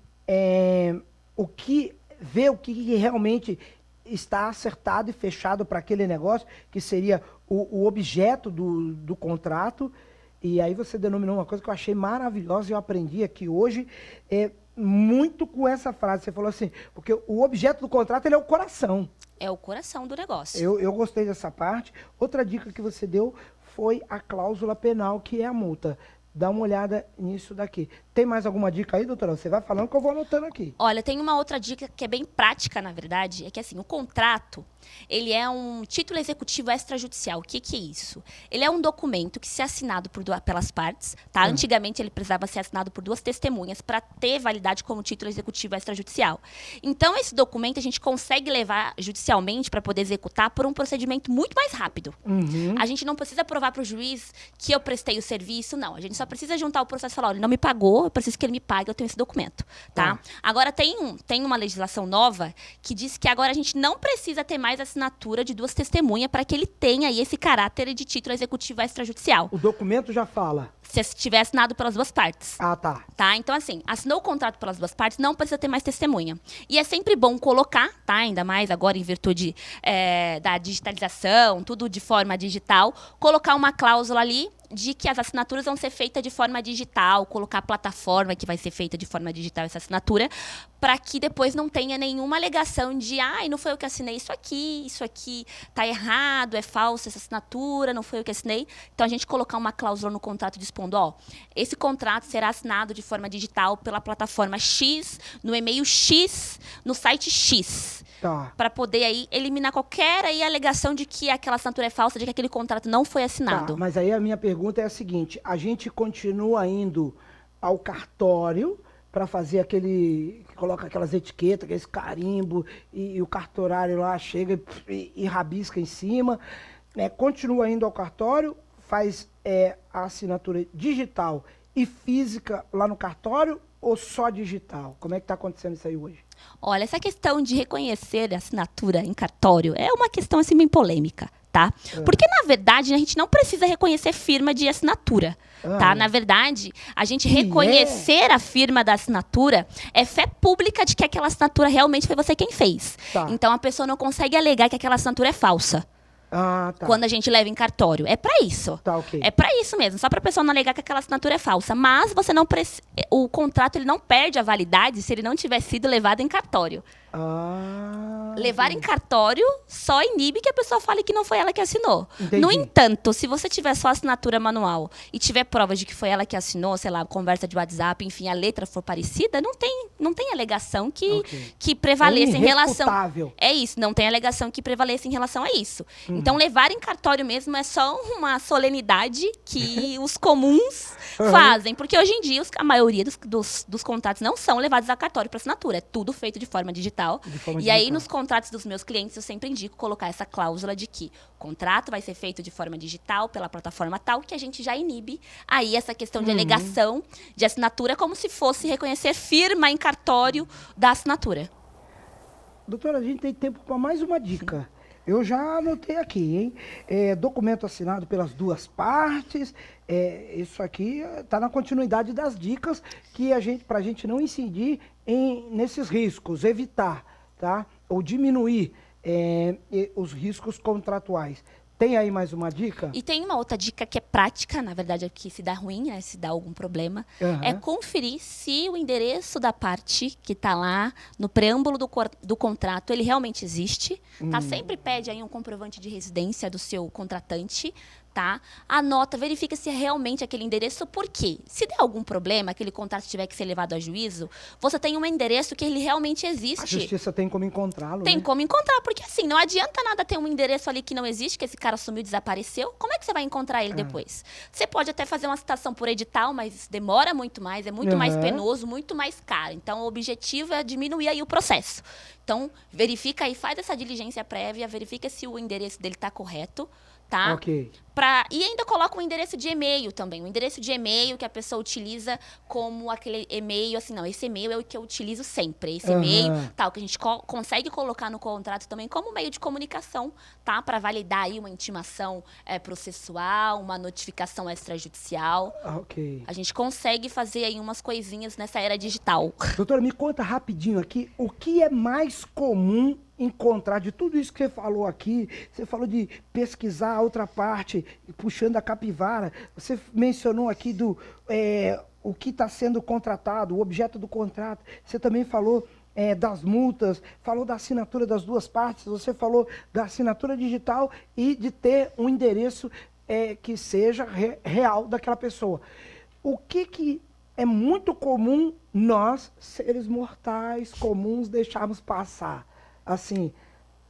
Speaker 1: o que realmente está acertado e fechado para aquele negócio, que seria o objeto do contrato. E aí você denominou uma coisa que eu achei maravilhosa e eu aprendi aqui hoje. muito com essa frase. Você falou assim, porque o objeto do contrato ele é o coração.
Speaker 2: É o coração do negócio.
Speaker 1: Eu gostei dessa parte. Outra dica que você deu foi a cláusula penal, que é a multa. Dá uma olhada nisso daqui. Tem mais alguma dica aí, doutora? Você vai falando que eu vou anotando aqui.
Speaker 2: Olha, tem uma outra dica que é bem prática, na verdade, é que assim, o contrato, ele é um título executivo extrajudicial. O que que é isso? Ele é um documento que se é assinado pelas partes, tá? Antigamente ele precisava ser assinado por 2 testemunhas para ter validade como título executivo extrajudicial. Então, esse documento a gente consegue levar judicialmente para poder executar por um procedimento muito mais rápido. A gente não precisa provar para o juiz que eu prestei o serviço, não. A gente só precisa juntar o processo e falar, olha, ele não me pagou, eu preciso que ele me pague, eu tenho esse documento, tá? Agora, tem uma legislação nova que diz que agora a gente não precisa ter mais assinatura de 2 testemunhas para que ele tenha aí esse caráter de título executivo extrajudicial.
Speaker 1: O documento já fala.
Speaker 2: Se tiver assinado pelas 2 partes.
Speaker 1: Ah, tá.
Speaker 2: Tá? Então, assim, assinou o contrato pelas 2 partes, não precisa ter mais testemunha. E é sempre bom colocar, tá? Ainda mais agora em virtude da digitalização, tudo de forma digital, colocar uma cláusula ali de que as assinaturas vão ser feitas de forma digital, colocar a plataforma que vai ser feita de forma digital essa assinatura, para que depois não tenha nenhuma alegação de, não foi eu que assinei isso aqui tá errado, é falsa essa assinatura, não foi eu que assinei. Então, a gente colocar uma cláusula no contrato dispondo, esse contrato será assinado de forma digital pela plataforma X, no e-mail X, no site X.
Speaker 1: Tá.
Speaker 2: Para poder aí eliminar qualquer aí alegação de que aquela assinatura é falsa, de que aquele contrato não foi assinado.
Speaker 1: Tá, mas aí a minha pergunta é a seguinte, a gente continua indo ao cartório para fazer coloca aquelas etiquetas, aqueles carimbo, e o cartorário lá chega e rabisca em cima, né? Continua indo ao cartório, faz a assinatura digital e física lá no cartório ou só digital? Como é que está acontecendo isso aí hoje?
Speaker 2: Olha, essa questão de reconhecer a assinatura em cartório é uma questão assim bem polêmica, tá? Porque, na verdade, a gente não precisa reconhecer firma de assinatura, tá? Na verdade, a gente reconhecer a firma da assinatura é fé pública de que aquela assinatura realmente foi você quem fez.
Speaker 1: Tá.
Speaker 2: Então, a pessoa não consegue alegar que aquela assinatura é falsa.
Speaker 1: Tá.
Speaker 2: Quando a gente leva em cartório. É para isso.
Speaker 1: Tá, ok.
Speaker 2: É para isso mesmo, só para a pessoa não alegar que aquela assinatura é falsa. Mas você não o contrato ele não perde a validade se ele não tiver sido levado em cartório. Levar em cartório só inibe que a pessoa fale que não foi ela que assinou.
Speaker 1: Entendi.
Speaker 2: No entanto, se você tiver só assinatura manual e tiver provas de que foi ela que assinou, sei lá, conversa de WhatsApp, enfim, a letra for parecida, não tem alegação que prevaleça em relação... É isso, não tem alegação que prevaleça em relação a isso. Então, levar em cartório mesmo é só uma solenidade que os comuns fazem. Porque hoje em dia, a maioria dos contratos não são levados a cartório para assinatura. É tudo feito de forma digital. E aí, nos contratos dos meus clientes, eu sempre indico colocar essa cláusula de que o contrato vai ser feito de forma digital pela plataforma tal, que a gente já inibe aí essa questão de alegação de assinatura como se fosse reconhecer firma em cartório da assinatura.
Speaker 1: Doutora, a gente tem tempo para mais uma dica. Eu já anotei aqui, hein? Documento assinado pelas 2 partes. Isso aqui está na continuidade das dicas que para a gente não incidir nesses riscos, evitar, tá? Ou diminuir os riscos contratuais. Tem aí mais uma dica?
Speaker 2: E tem uma outra dica que é prática, na verdade, é que se dá ruim, né, se dá algum problema, é conferir se o endereço da parte que está lá no preâmbulo do contrato, ele realmente existe. Tá? Sempre pede aí um comprovante de residência do seu contratante. Tá? Anota, verifica se é realmente aquele endereço, por quê? Se der algum problema, aquele contrato tiver que ser levado a juízo, você tem um endereço que ele realmente existe.
Speaker 1: A justiça tem como encontrá-lo,
Speaker 2: Tem
Speaker 1: né?
Speaker 2: como encontrar, porque assim, não adianta nada ter um endereço ali que não existe, que esse cara sumiu, desapareceu. Como é que você vai encontrar ele depois? Você pode até fazer uma citação por edital, mas demora muito mais, é muito mais penoso, muito mais caro. Então, o objetivo é diminuir aí o processo. Então, verifica aí, faz essa diligência prévia, verifica se o endereço dele está correto, tá?
Speaker 1: Ok.
Speaker 2: E ainda coloca um endereço de e-mail também. Um endereço de e-mail que a pessoa utiliza como aquele e-mail, assim, não, esse e-mail é o que eu utilizo sempre. Esse e-mail, tal, que a gente consegue colocar no contrato também como meio de comunicação, tá? Para validar aí uma intimação processual, uma notificação extrajudicial.
Speaker 1: Ok.
Speaker 2: A gente consegue fazer aí umas coisinhas nessa era digital.
Speaker 1: Doutora, me conta rapidinho aqui, o que é mais comum encontrar de tudo isso que você falou aqui? Você falou de pesquisar a outra parte, puxando a capivara. Você mencionou aqui o que está sendo contratado, o objeto do contrato. Você também falou das multas, falou da assinatura das duas partes, você falou da assinatura digital e de ter um endereço que seja real daquela pessoa. O que é muito comum nós, seres mortais comuns, deixarmos passar? Assim,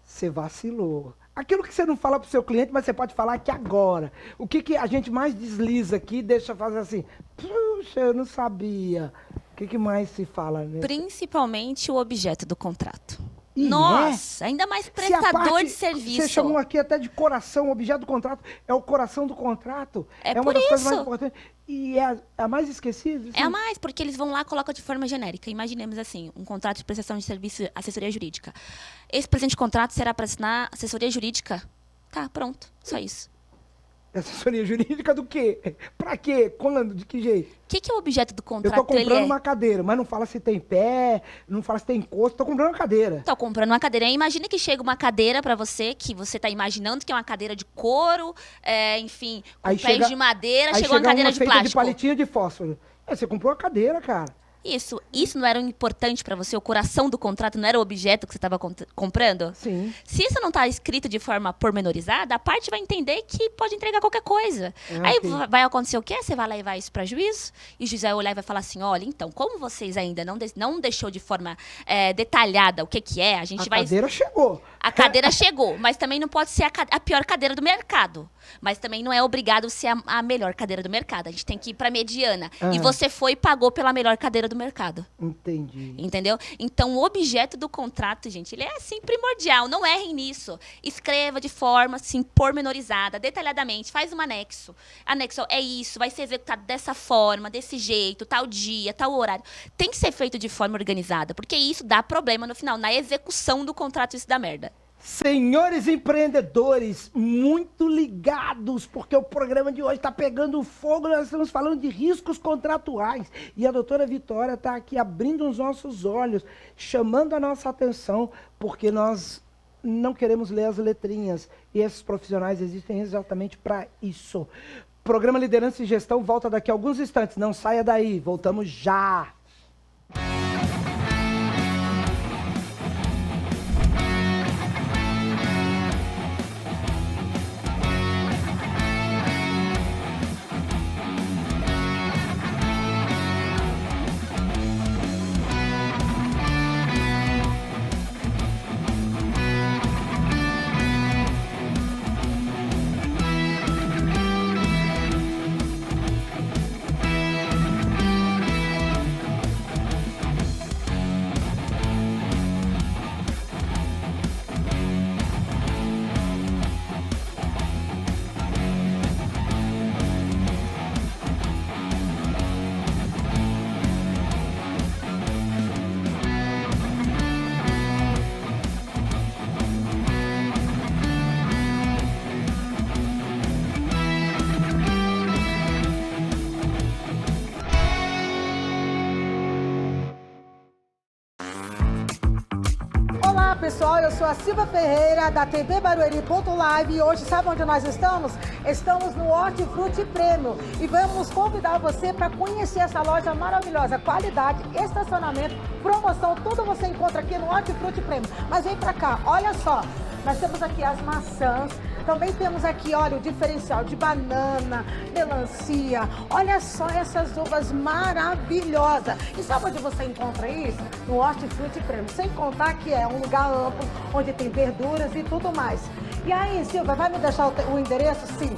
Speaker 1: você vacilou. Aquilo que você não fala para o seu cliente, mas você pode falar aqui agora. O que a gente mais desliza aqui, deixa fazer assim, puxa, eu não sabia. O que mais se fala? Né?
Speaker 2: Principalmente o objeto do contrato.
Speaker 1: E
Speaker 2: Nossa, ainda mais prestador de serviço.
Speaker 1: Você chamou aqui até de coração, o objeto do contrato é o coração do contrato.
Speaker 2: É
Speaker 1: uma das coisas mais importantes. E é a mais esquecida? Assim?
Speaker 2: É a mais, porque eles vão lá e colocam de forma genérica. Imaginemos assim, um contrato de prestação de serviço, assessoria jurídica. Esse presente contrato será para assinar assessoria jurídica? Tá, pronto, só isso.
Speaker 1: Assessoria jurídica do quê? Pra quê? Quando? De que jeito?
Speaker 2: O que é o objeto do contrato?
Speaker 1: Eu tô comprando uma cadeira, mas não fala se tem pé, não fala se tem encosto, tô comprando uma cadeira.
Speaker 2: Tô comprando uma cadeira. Imagina que chega uma cadeira pra você, que você tá imaginando que é uma cadeira de couro, enfim, com pés de madeira, chegou uma cadeira de plástico.
Speaker 1: De palitinho de fósforo. Você comprou uma cadeira, cara.
Speaker 2: Isso não era importante para você? O coração do contrato não era o objeto que você estava comprando?
Speaker 1: Sim.
Speaker 2: Se isso não está escrito de forma pormenorizada, a parte vai entender que pode entregar qualquer coisa. Aí vai acontecer o quê? Você vai levar isso para juízo e o juiz vai olhar e vai falar assim, olha, então, como vocês ainda não deixou de forma detalhada o que é, a
Speaker 1: cadeira chegou.
Speaker 2: A cadeira chegou, mas também não pode ser a pior cadeira do mercado. Mas também não é obrigado ser a melhor cadeira do mercado. A gente tem que ir para mediana. E você foi e pagou pela melhor cadeira do mercado.
Speaker 1: Entendi.
Speaker 2: Entendeu? Então, o objeto do contrato, gente, ele é, assim, primordial. Não errem nisso. Escreva de forma, assim, pormenorizada, detalhadamente. Faz um anexo. Anexo é isso, vai ser executado dessa forma, desse jeito, tal dia, tal horário. Tem que ser feito de forma organizada, porque isso dá problema no final. Na execução do contrato, isso dá merda.
Speaker 1: Senhores empreendedores, muito ligados, porque o programa de hoje está pegando fogo, nós estamos falando de riscos contratuais. E a doutora Vitória está aqui abrindo os nossos olhos, chamando a nossa atenção, porque nós não queremos ler as letrinhas. E esses profissionais existem exatamente para isso. Programa Liderança e Gestão volta daqui a alguns instantes. Não saia daí, voltamos já.
Speaker 4: Pessoal, eu sou a Silva Ferreira da TV Barueri.live e hoje sabe onde nós estamos? Estamos no Hortifruti Prêmio e vamos convidar você para conhecer essa loja maravilhosa, qualidade, estacionamento, promoção, tudo você encontra aqui no Hortifruti Prêmio. Mas vem para cá, olha só, nós temos aqui as maçãs, também temos aqui, olha, o diferencial de banana, melancia, olha só essas uvas maravilhosas. E sabe onde você encontra isso? No Hortifruti Prêmio, sem contar que é um lugar amplo, onde tem verduras e tudo mais. E aí, Silvia, vai me deixar o endereço? Sim.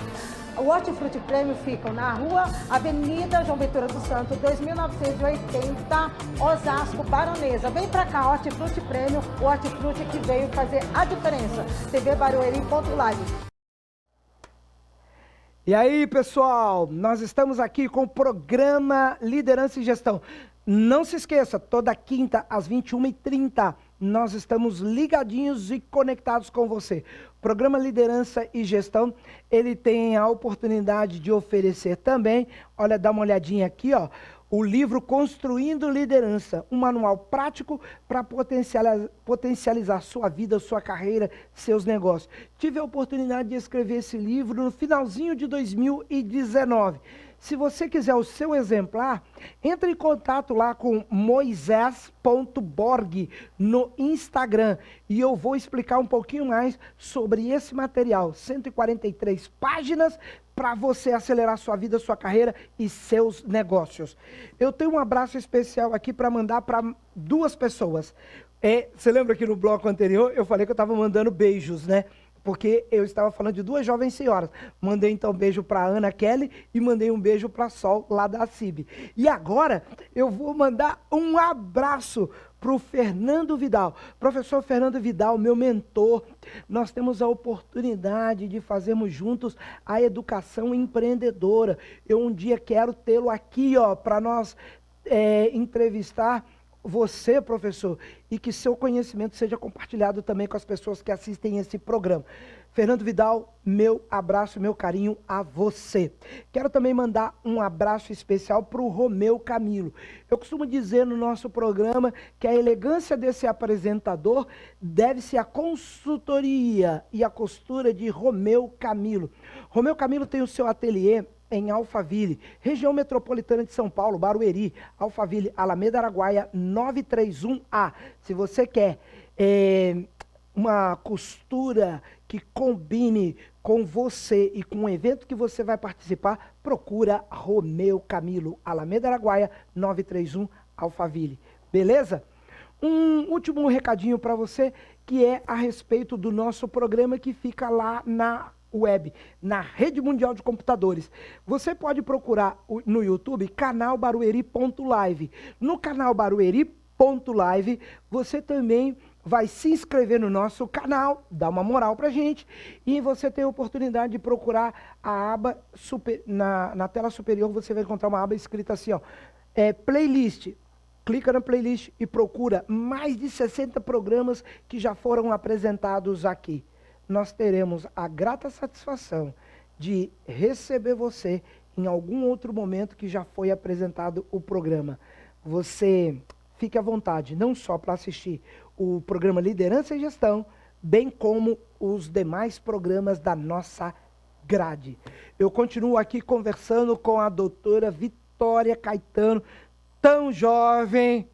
Speaker 4: O Hortifruti Prêmio fica na rua Avenida João Ventura do Santo, 2980, Osasco, Baronesa. Vem pra cá, Hortifruti Prêmio, o Hortifruti que veio fazer a diferença. TV Barueri.live.
Speaker 1: E aí, pessoal, nós estamos aqui com o programa Liderança e Gestão. Não se esqueça, toda quinta às 21h30, nós estamos ligadinhos e conectados com você. O programa Liderança e Gestão, ele tem a oportunidade de oferecer também, olha, dá uma olhadinha aqui, ó, o livro Construindo Liderança, um manual prático para potencializar sua vida, sua carreira, seus negócios. Tive a oportunidade de escrever esse livro no finalzinho de 2019. Se você quiser o seu exemplar, entre em contato lá com moisés.borg no Instagram e eu vou explicar um pouquinho mais sobre esse material. 143 páginas para você acelerar sua vida, sua carreira e seus negócios. Eu tenho um abraço especial aqui para mandar para 2 pessoas. Você lembra que no bloco anterior eu falei que eu estava mandando beijos, né? Porque eu estava falando de 2 jovens senhoras. Mandei então um beijo para Ana Kelly e mandei um beijo para Sol, lá da CIB. E agora eu vou mandar um abraço para o Fernando Vidal. Professor Fernando Vidal, meu mentor, nós temos a oportunidade de fazermos juntos a educação empreendedora. Eu um dia quero tê-lo aqui, para nós entrevistar você, professor, e que seu conhecimento seja compartilhado também com as pessoas que assistem esse programa. Fernando Vidal, meu abraço, meu carinho a você. Quero também mandar um abraço especial para o Romeu Camilo. Eu costumo dizer no nosso programa que a elegância desse apresentador deve-se à consultoria e à costura de Romeu Camilo. Romeu Camilo tem o seu ateliê em Alphaville, região metropolitana de São Paulo, Barueri, Alphaville, Alameda Araguaia, 931A. Se você quer uma costura que combine com você e com o evento que você vai participar, procura Romeu Camilo, Alameda Araguaia, 931, Alphaville. Beleza? Um último recadinho para você, que é a respeito do nosso programa que fica lá na web, na Rede Mundial de Computadores. Você pode procurar no YouTube canal Barueri.live. No canal Barueri.live, você também vai se inscrever no nosso canal, dá uma moral pra gente, e você tem a oportunidade de procurar a aba na tela superior, você vai encontrar uma aba escrita assim, playlist. Clica na playlist e procura mais de 60 programas que já foram apresentados aqui. Nós teremos a grata satisfação de receber você em algum outro momento que já foi apresentado o programa. Você fique à vontade, não só para assistir o programa Liderança e Gestão, bem como os demais programas da nossa grade. Eu continuo aqui conversando com a doutora Vitória Caetano, tão jovem,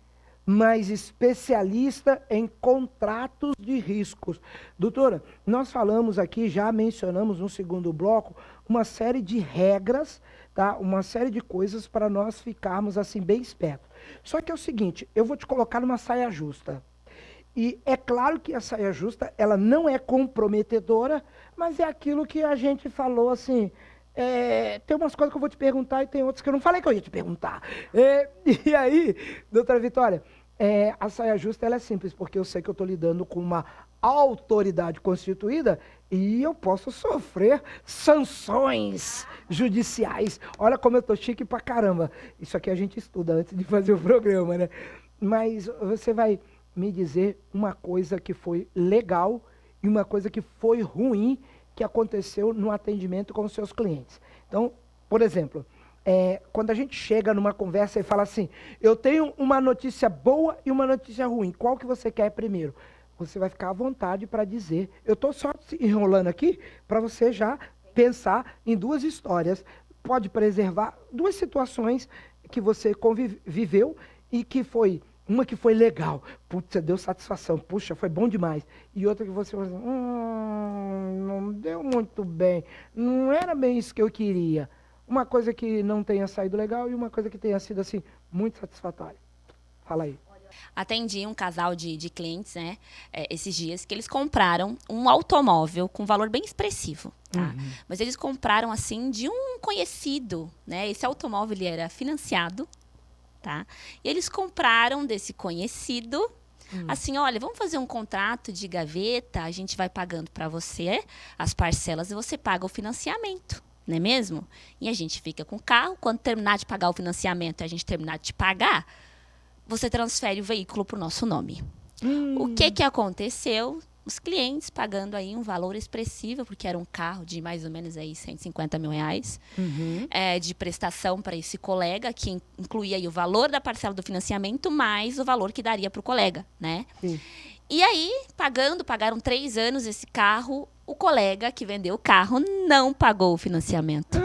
Speaker 1: mas especialista em contratos de riscos. Doutora, nós falamos aqui, já mencionamos no segundo bloco, uma série de regras, tá? Uma série de coisas para nós ficarmos assim bem espertos. Só que é o seguinte, eu vou te colocar numa saia justa. E é claro que a saia justa, ela não é comprometedora, mas é aquilo que a gente falou assim... tem umas coisas que eu vou te perguntar e tem outras que eu não falei que eu ia te perguntar. E aí, doutora Vitória, a saia justa ela é simples, porque eu sei que eu estou lidando com uma autoridade constituída e eu posso sofrer sanções judiciais. Olha como eu estou chique pra caramba. Isso aqui a gente estuda antes de fazer o programa, né? Mas você vai me dizer uma coisa que foi legal e uma coisa que foi ruim que aconteceu no atendimento com os seus clientes. Então, por exemplo, quando a gente chega numa conversa e fala assim, eu tenho uma notícia boa e uma notícia ruim, qual que você quer primeiro? Você vai ficar à vontade para dizer. Eu estou só enrolando aqui para você já pensar em 2 histórias. Pode preservar 2 situações que você viveu e que foi... Uma que foi legal, putz, deu satisfação, puxa, foi bom demais. E outra que você falou assim, não deu muito bem, não era bem isso que eu queria. Uma coisa que não tenha saído legal e uma coisa que tenha sido, assim, muito satisfatória. Fala aí.
Speaker 2: Atendi um casal de clientes, né, esses dias, que eles compraram um automóvel com valor bem expressivo, tá? Uhum. Mas eles compraram, assim, de um conhecido, né? Esse automóvel, ele era financiado, tá? E eles compraram desse conhecido, assim, olha, vamos fazer um contrato de gaveta, a gente vai pagando para você as parcelas e você paga o financiamento, não é mesmo? E a gente fica com o carro, quando terminar de pagar o financiamento e a gente terminar de te pagar, você transfere o veículo para o nosso nome. O que aconteceu? Os clientes pagando aí um valor expressivo, porque era um carro de mais ou menos aí 150 mil reais, de prestação para esse colega, que incluía aí o valor da parcela do financiamento, mais o valor que daria para o colega, né? Sim. E aí, pagaram 3 anos esse carro, o colega que vendeu o carro não pagou o financiamento.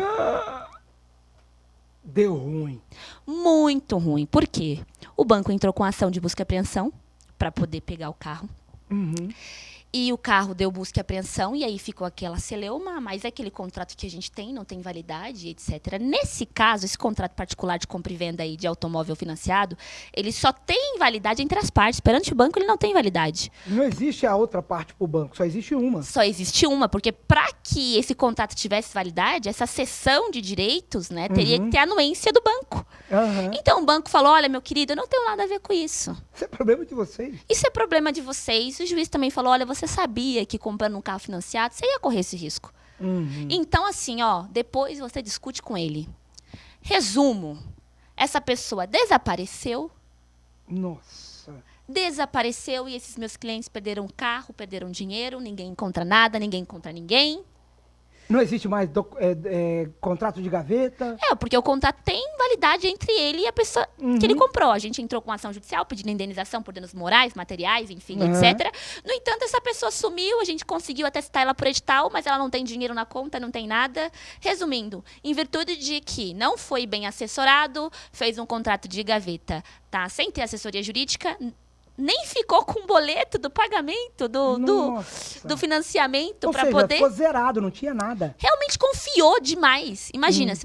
Speaker 1: Deu ruim.
Speaker 2: Muito ruim. Por quê? O banco entrou com ação de busca e apreensão para poder pegar o carro.
Speaker 1: Uhum.
Speaker 2: E o carro deu busca e apreensão, e aí ficou aquela celeuma, mas é aquele contrato que a gente tem, não tem validade, etc. Nesse caso, esse contrato particular de compra e venda aí de automóvel financiado, ele só tem validade entre as partes. Perante o banco, ele não tem validade.
Speaker 1: Não existe a outra parte para o banco, só existe uma.
Speaker 2: Só existe uma, porque para que esse contrato tivesse validade, essa cessão de direitos, né, teria que ter anuência do banco.
Speaker 1: Uhum.
Speaker 2: Então o banco falou, olha, meu querido, eu não tenho nada a ver com isso.
Speaker 1: Isso é problema de vocês.
Speaker 2: Isso é problema de vocês. O juiz também falou, olha, você sabia que comprando um carro financiado, você ia correr esse risco.
Speaker 1: Uhum.
Speaker 2: Então, assim, ó, depois você discute com ele. Resumo, essa pessoa desapareceu,
Speaker 1: Nossa.
Speaker 2: desapareceu e esses meus clientes perderam carro, perderam dinheiro, ninguém encontra nada, ninguém encontra ninguém.
Speaker 1: Não existe mais contrato de gaveta?
Speaker 2: Porque o contrato tem validade entre ele e a pessoa que ele comprou. A gente entrou com ação judicial pedindo indenização por danos morais, materiais, enfim, etc. No entanto, essa pessoa sumiu, a gente conseguiu até citar ela por edital, mas ela não tem dinheiro na conta, não tem nada. Resumindo, em virtude de que não foi bem assessorado, fez um contrato de gaveta, tá? Sem ter assessoria jurídica, nem ficou com o boleto do pagamento, do financiamento para poder...
Speaker 1: ficou zerado, não tinha nada.
Speaker 2: Realmente confiou demais. Imagina, se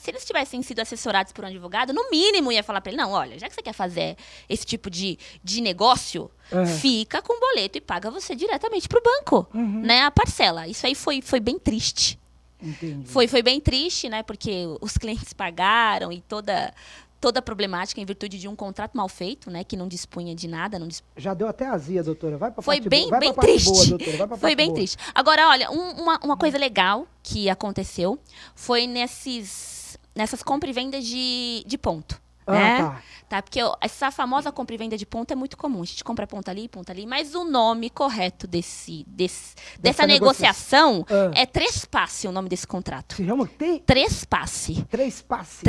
Speaker 2: eles tivessem sido assessorados por um advogado, no mínimo ia falar para ele, não, olha, já que você quer fazer esse tipo de negócio, fica com o boleto e paga você diretamente pro banco, né, a parcela. Isso aí foi bem triste.
Speaker 1: Entendi.
Speaker 2: Foi bem triste, né, porque os clientes pagaram e toda a problemática em virtude de um contrato mal feito, né, que não dispunha de nada.
Speaker 1: Já deu até azia, doutora. Vai pra
Speaker 2: Foi
Speaker 1: parte
Speaker 2: bem,
Speaker 1: boa.
Speaker 2: bem
Speaker 1: Vai pra
Speaker 2: triste.
Speaker 1: parte boa, doutora. Vai pra
Speaker 2: Foi
Speaker 1: parte
Speaker 2: bem
Speaker 1: boa.
Speaker 2: triste. Agora, olha, uma coisa legal que aconteceu foi nessas compra e vendas de ponto. Né? Tá, porque essa famosa compra e venda de ponto é muito comum. A gente compra ponto ali, mas o nome correto dessa negociação é trespasse, o nome desse contrato.
Speaker 1: Se chama
Speaker 2: Trespasse.
Speaker 1: Trespasse,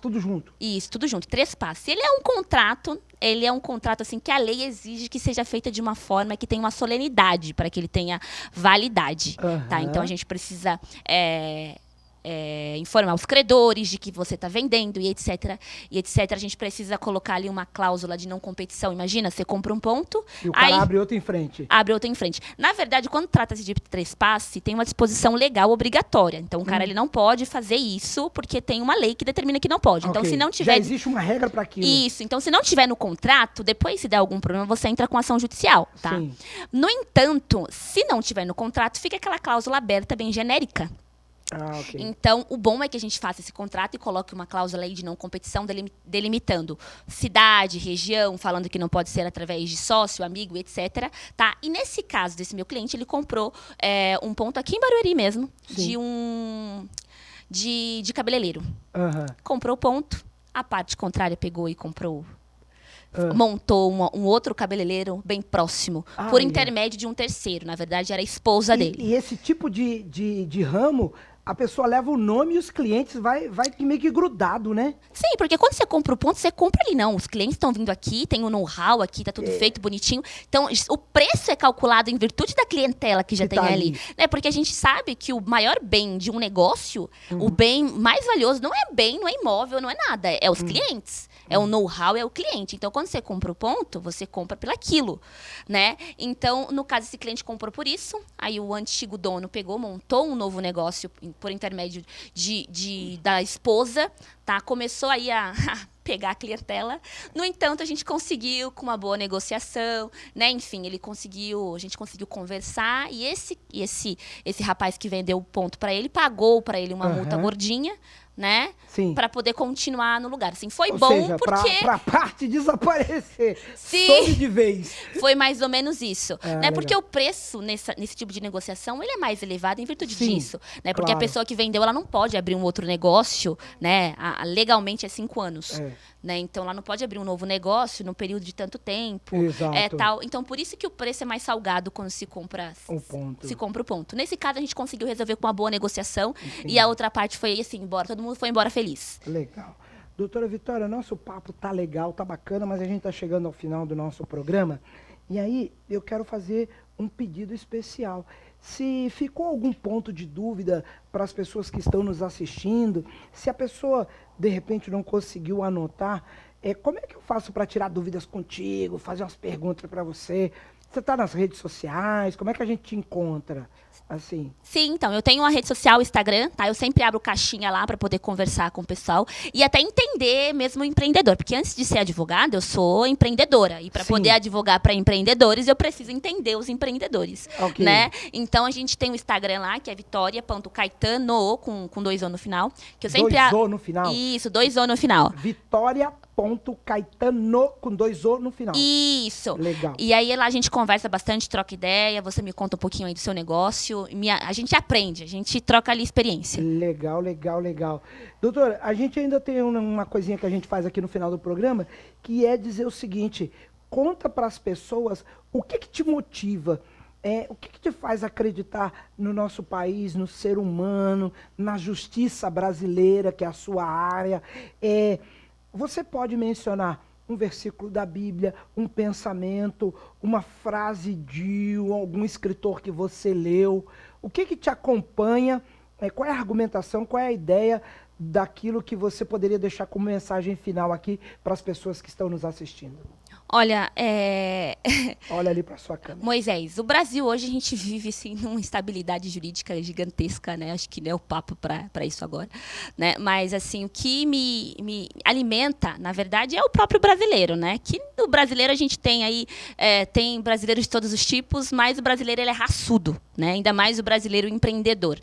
Speaker 1: tudo junto.
Speaker 2: Isso, tudo junto. Trespasse. Ele é um contrato assim que a lei exige que seja feita de uma forma que tenha uma solenidade para que ele tenha validade. Tá? Então a gente precisa informar os credores de que você está vendendo e etc. A gente precisa colocar ali uma cláusula de não competição. Imagina, você compra um ponto...
Speaker 1: E o cara abre outro em frente.
Speaker 2: Abre outro em frente. Na verdade, quando trata-se de trespasse, tem uma disposição legal obrigatória. Então, o cara ele não pode fazer isso porque tem uma lei que determina que não pode. Então, se não tiver...
Speaker 1: Já existe uma regra para aquilo.
Speaker 2: Isso. Então, se não tiver no contrato, depois, se der algum problema, você entra com ação judicial, tá?
Speaker 1: Sim.
Speaker 2: No entanto, se não tiver no contrato, fica aquela cláusula aberta, bem genérica.
Speaker 1: Okay.
Speaker 2: Então, o bom é que a gente faça esse contrato e coloque uma cláusula aí de não competição, delimitando cidade, região, falando que não pode ser através de sócio, amigo, etc. Tá? E nesse caso desse meu cliente, ele comprou um ponto aqui em Barueri mesmo, de cabeleireiro. Comprou o ponto, a parte contrária pegou e comprou... montou um outro cabeleireiro bem próximo, por intermédio de um terceiro. Na verdade, era a esposa dele.
Speaker 1: E esse tipo de ramo, a pessoa leva o nome e os clientes vai meio que grudado, né?
Speaker 2: Sim, porque quando você compra o ponto, você compra ali, não. Os clientes estão vindo aqui, tem o know-how aqui, tá tudo feito bonitinho. Então, o preço é calculado em virtude da clientela que já tem ali. Né? Porque a gente sabe que o maior bem de um negócio, o bem mais valioso, não é bem, não é imóvel, não é nada. É os clientes. É o know-how, é o cliente. Então, quando você compra o ponto, você compra pelaquilo, né? Então, no caso, esse cliente comprou por isso. Aí o antigo dono pegou, montou um novo negócio por intermédio da esposa, tá? Começou aí a pegar a clientela. No entanto, a gente conseguiu com uma boa negociação, né? Enfim, a gente conseguiu conversar e esse rapaz que vendeu o ponto para ele pagou para ele uma multa gordinha, né?
Speaker 1: Sim.
Speaker 2: Para poder continuar no lugar. Assim, foi
Speaker 1: Ou
Speaker 2: bom
Speaker 1: seja,
Speaker 2: porque
Speaker 1: pra parte desaparecer.
Speaker 2: Sim.
Speaker 1: Some de vez.
Speaker 2: Foi mais ou menos isso, né?
Speaker 1: Legal.
Speaker 2: Porque o preço nesse tipo de negociação, ele é mais elevado em virtude
Speaker 1: Sim,
Speaker 2: disso, né? Porque
Speaker 1: claro.
Speaker 2: a pessoa que vendeu, ela não pode abrir um outro negócio, né? Legalmente é 5 anos, né? Então ela não pode abrir um novo negócio no período de tanto tempo,
Speaker 1: Exato.
Speaker 2: tal. Então por isso que o preço é mais salgado quando se compra o ponto. Nesse caso a gente conseguiu resolver com uma boa negociação. E a outra parte foi assim, embora, todo mundo foi embora feliz.
Speaker 1: Legal. Doutora Vitória, nosso papo tá legal, tá bacana, mas a gente tá chegando ao final do nosso programa. E aí, eu quero fazer um pedido especial. se ficou algum ponto de dúvida para as pessoas que estão nos assistindo, se a pessoa, de repente, não conseguiu anotar, como é que eu faço para tirar dúvidas contigo, fazer umas perguntas para você? Você está nas redes sociais? Como é que a gente te encontra? Assim.
Speaker 2: Sim, então, eu tenho uma rede social, Instagram, tá? Eu sempre abro caixinha lá para poder conversar com o pessoal e até entender mesmo o empreendedor, porque antes de ser advogada, eu sou empreendedora e para poder advogar para empreendedores, eu preciso entender os empreendedores, né? Então a gente tem o Instagram lá, que é Vitória.Caetano com 2 O no final, que eu sempre
Speaker 1: 2 O no final.
Speaker 2: Isso, 2 O no final.
Speaker 1: Vitória.Caetano com 2 O no final.
Speaker 2: Isso.
Speaker 1: Legal.
Speaker 2: E aí lá a gente conversa bastante, troca ideia, você me conta um pouquinho aí do seu negócio, a gente aprende, a gente troca ali experiência.
Speaker 1: Legal, legal, legal. Doutora, a gente ainda tem uma coisinha que a gente faz aqui no final do programa, que é dizer o seguinte, conta para as pessoas o que te motiva, o que te faz acreditar no nosso país, no ser humano, na justiça brasileira, que é a sua área. Você pode mencionar um versículo da Bíblia, um pensamento, uma frase de algum escritor que você leu. O que te acompanha? Qual é a argumentação? Qual é a ideia daquilo que você poderia deixar como mensagem final aqui para as pessoas que estão nos assistindo?
Speaker 2: Olha,
Speaker 1: Olha ali para sua câmera.
Speaker 2: Moisés, o Brasil hoje a gente vive assim numa instabilidade jurídica gigantesca, né? Acho que não é o papo para isso agora, né? Mas assim, o que me alimenta, na verdade, é o próprio brasileiro, né? Que no brasileiro a gente tem aí tem brasileiros de todos os tipos, mas o brasileiro ele é raçudo, né? Ainda mais o brasileiro empreendedor.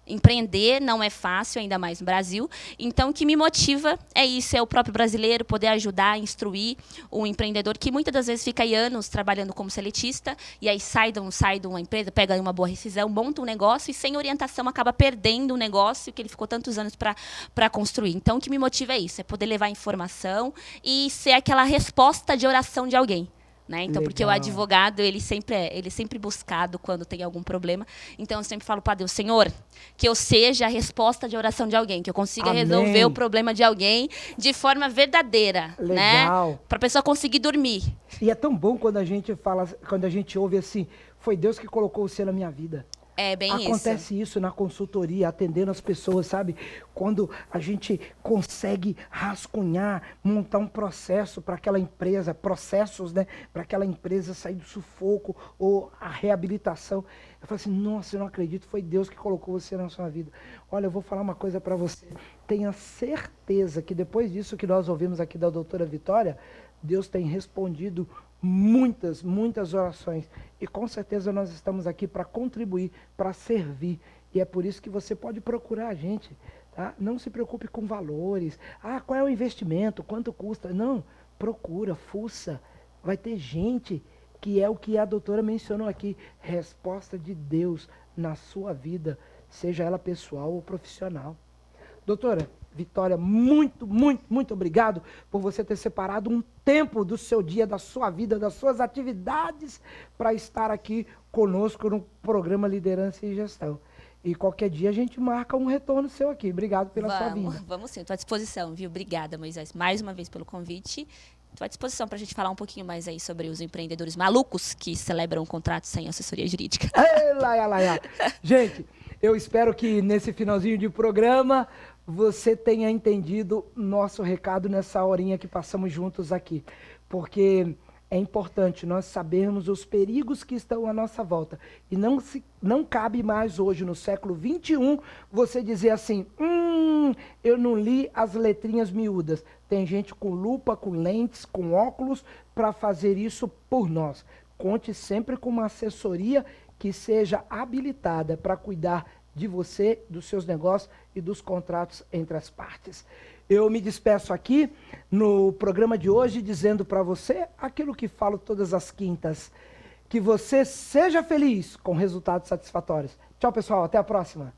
Speaker 2: Empreender não é fácil, ainda mais no Brasil. Então, o que me motiva é isso, é o próprio brasileiro poder ajudar, instruir o empreendedor que muitas das vezes fica aí anos trabalhando como seletista e aí sai de uma empresa, pega aí uma boa rescisão, monta um negócio e sem orientação acaba perdendo o negócio que ele ficou tantos anos para construir. Então, o que me motiva é isso, é poder levar informação e ser aquela resposta de oração de alguém. Né? Então, porque o advogado, ele sempre é buscado quando tem algum problema. Então, eu sempre falo para Deus, Senhor, que eu seja a resposta de oração de alguém, que eu consiga resolver o problema de alguém de forma verdadeira, né? Para a pessoa conseguir dormir.
Speaker 1: E é tão bom quando a gente fala, quando a gente ouve assim, foi Deus que colocou você na minha vida.
Speaker 2: É bem isso.
Speaker 1: Acontece isso na consultoria, atendendo as pessoas, sabe? Quando a gente consegue rascunhar, montar um processo para aquela empresa, processos, né? Para aquela empresa sair do sufoco ou a reabilitação. Eu falo assim, nossa, eu não acredito, foi Deus que colocou você na sua vida. Olha, eu vou falar uma coisa para você. Tenha certeza que depois disso que nós ouvimos aqui da doutora Vitória, Deus tem respondido muitas, muitas orações. E com certeza nós estamos aqui para contribuir, para servir. E é por isso que você pode procurar a gente. Tá? Não se preocupe com valores. Qual é o investimento? Quanto custa? Não, procura, fuça. Vai ter gente que é o que a doutora mencionou aqui. Resposta de Deus na sua vida, seja ela pessoal ou profissional. Doutora Vitória, muito, muito, muito obrigado por você ter separado um tempo do seu dia, da sua vida, das suas atividades para estar aqui conosco no programa Liderança e Gestão. E qualquer dia a gente marca um retorno seu aqui. Obrigado pela sua vinda.
Speaker 2: Vamos sim, estou à disposição, viu? Obrigada, Moisés, mais uma vez pelo convite. Estou à disposição para a gente falar um pouquinho mais aí sobre os empreendedores malucos que celebram contratos sem assessoria jurídica.
Speaker 1: Gente, eu espero que nesse finalzinho de programa você tenha entendido nosso recado nessa horinha que passamos juntos aqui. Porque é importante nós sabermos os perigos que estão à nossa volta. E não cabe mais hoje, no século XXI, você dizer assim, eu não li as letrinhas miúdas. Tem gente com lupa, com lentes, com óculos, para fazer isso por nós. Conte sempre com uma assessoria que seja habilitada para cuidar de você, dos seus negócios e dos contratos entre as partes. Eu me despeço aqui no programa de hoje dizendo para você aquilo que falo todas as quintas. Que você seja feliz com resultados satisfatórios. Tchau, pessoal. Até a próxima.